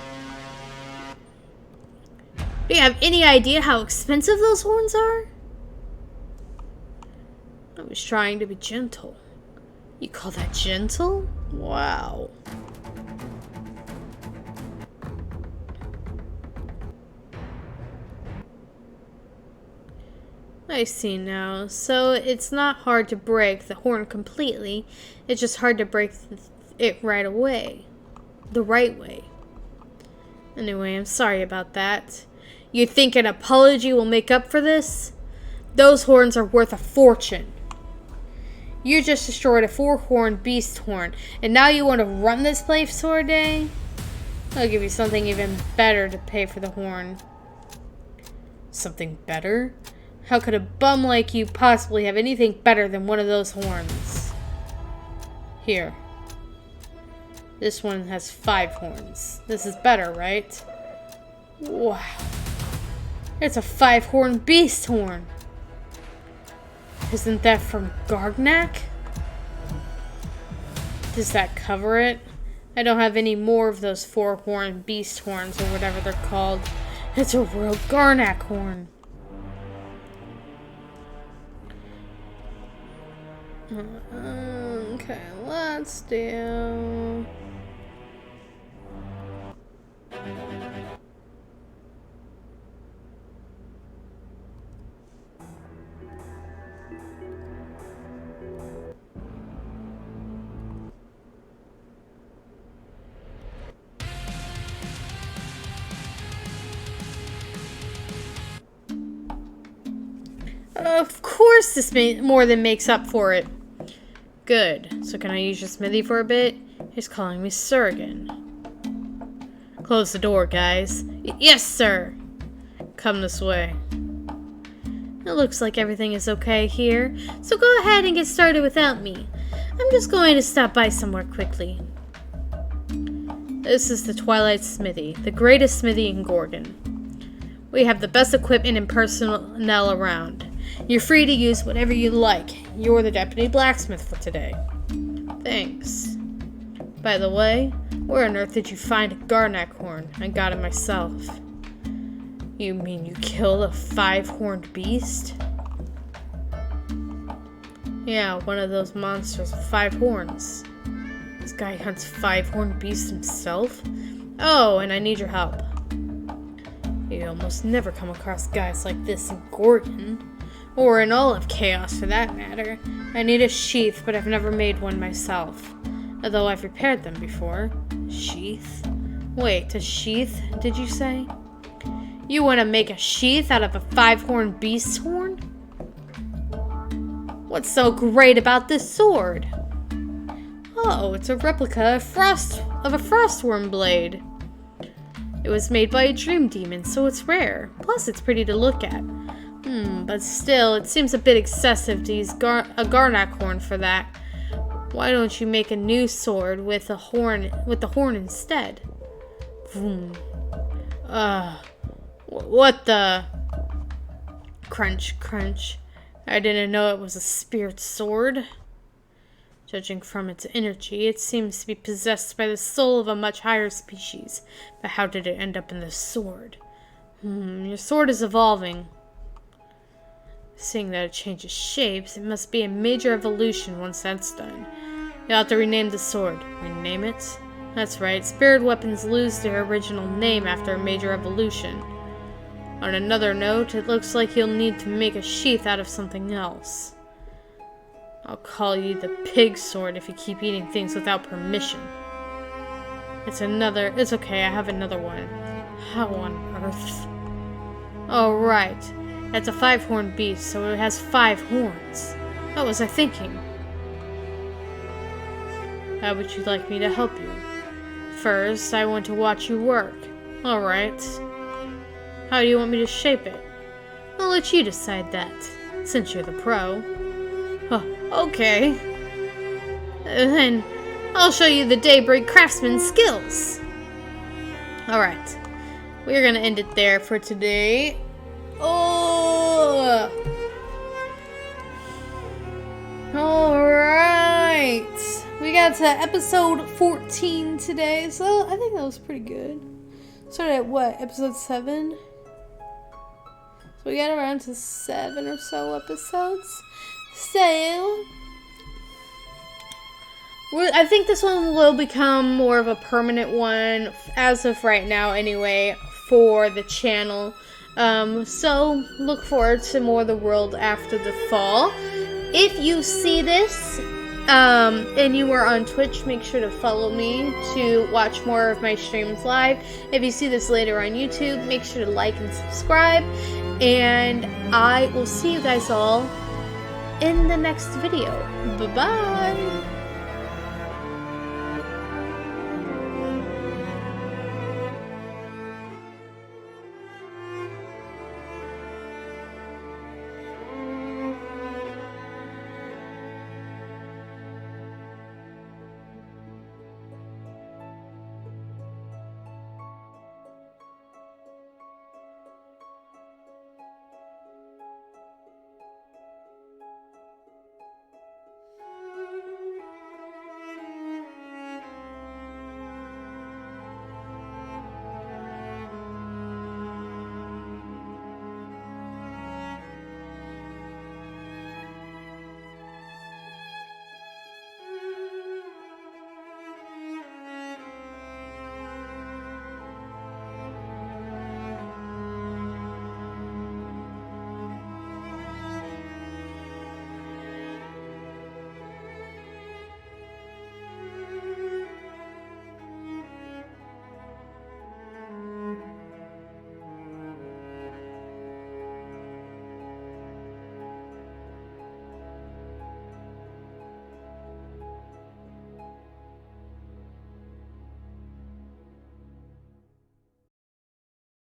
S6: Do you have any idea how expensive those horns are? I was trying to be gentle. You call that gentle? Wow. I see now. So it's not hard to break the horn completely. It's just hard to break it right away. The right way. Anyway, I'm sorry about that. You think an apology will make up for this? Those horns are worth a fortune. You just destroyed a 4-horned beast horn, and now you want to run this place for a day? I'll give you something even better to pay for the horn. Something better? How could a bum like you possibly have anything better than one of those horns? Here. This one has 5 horns. This is better, right? Wow. It's a 5-horned beast horn. Isn't that from Gargnak? Does that cover it? I don't have any more of those 4-horned beast horns or whatever they're called. It's a real Gargnak horn. Okay, let's do... Of course this more than makes up for it. Good. So can I use your smithy for a bit? He's calling me sir again. Close the door, guys. Yes, sir. Come this way. It looks like everything is okay here, so go ahead and get started without me. I'm just going to stop by somewhere quickly. This is the Twilight Smithy, the greatest smithy in Gorgon. We have the best equipment and personnel around. You're free to use whatever you like. You're the deputy blacksmith for today. Thanks. By the way, where on earth did you find a Gargnak horn? I got it myself. You mean you killed a 5-horned beast? Yeah, one of those monsters with 5 horns. This guy hunts 5-horned beasts himself? Oh, and I need your help. You almost never come across guys like this in Gorgon. Or in all of Chaos, for that matter. I need a sheath, but I've never made one myself. Although I've repaired them before. Sheath? Wait, a sheath, did you say? You want to make a sheath out of a 5-horned beast's horn? What's so great about this sword? Oh, it's a replica of a frostworm blade. It was made by a dream demon, so it's rare. Plus, it's pretty to look at. But still, it seems a bit excessive to use a Gargnak horn for that. Why don't you make a new sword with the horn instead? Vroom. What the? Crunch, crunch. I didn't know it was a spirit sword. Judging from its energy, it seems to be possessed by the soul of a much higher species. But how did it end up in this sword? Your sword is evolving. Seeing that it changes shapes, it must be a major evolution once that's done. You'll have to rename the sword. Rename it? That's right, spirit weapons lose their original name after a major evolution. On another note, it looks like you'll need to make a sheath out of something else. I'll call you the pig sword if you keep eating things without permission. It's okay, I have another one. How on earth? Oh, right. That's a 5-horned beast, so it has 5 horns. What was I thinking? How would you like me to help you? First, I want to watch you work. Alright. How do you want me to shape it? I'll let you decide that, since you're the pro. Huh, okay. Then I'll show you the Daybreak Craftsman skills. Alright. We're gonna end it there for today. Oh! Alright. We got to episode 14 today, so I think that was pretty good. Started at what? Episode 7? So we got around to 7 or so episodes. So I think this one will become more of a permanent one, as of right now anyway, for the channel. So look forward to more of the world after the fall. If you see this and you are on Twitch, make sure to follow me to watch more of my streams live. If you see this later on YouTube, make sure to like and subscribe. And I will see you guys all in the next video. Bye-bye!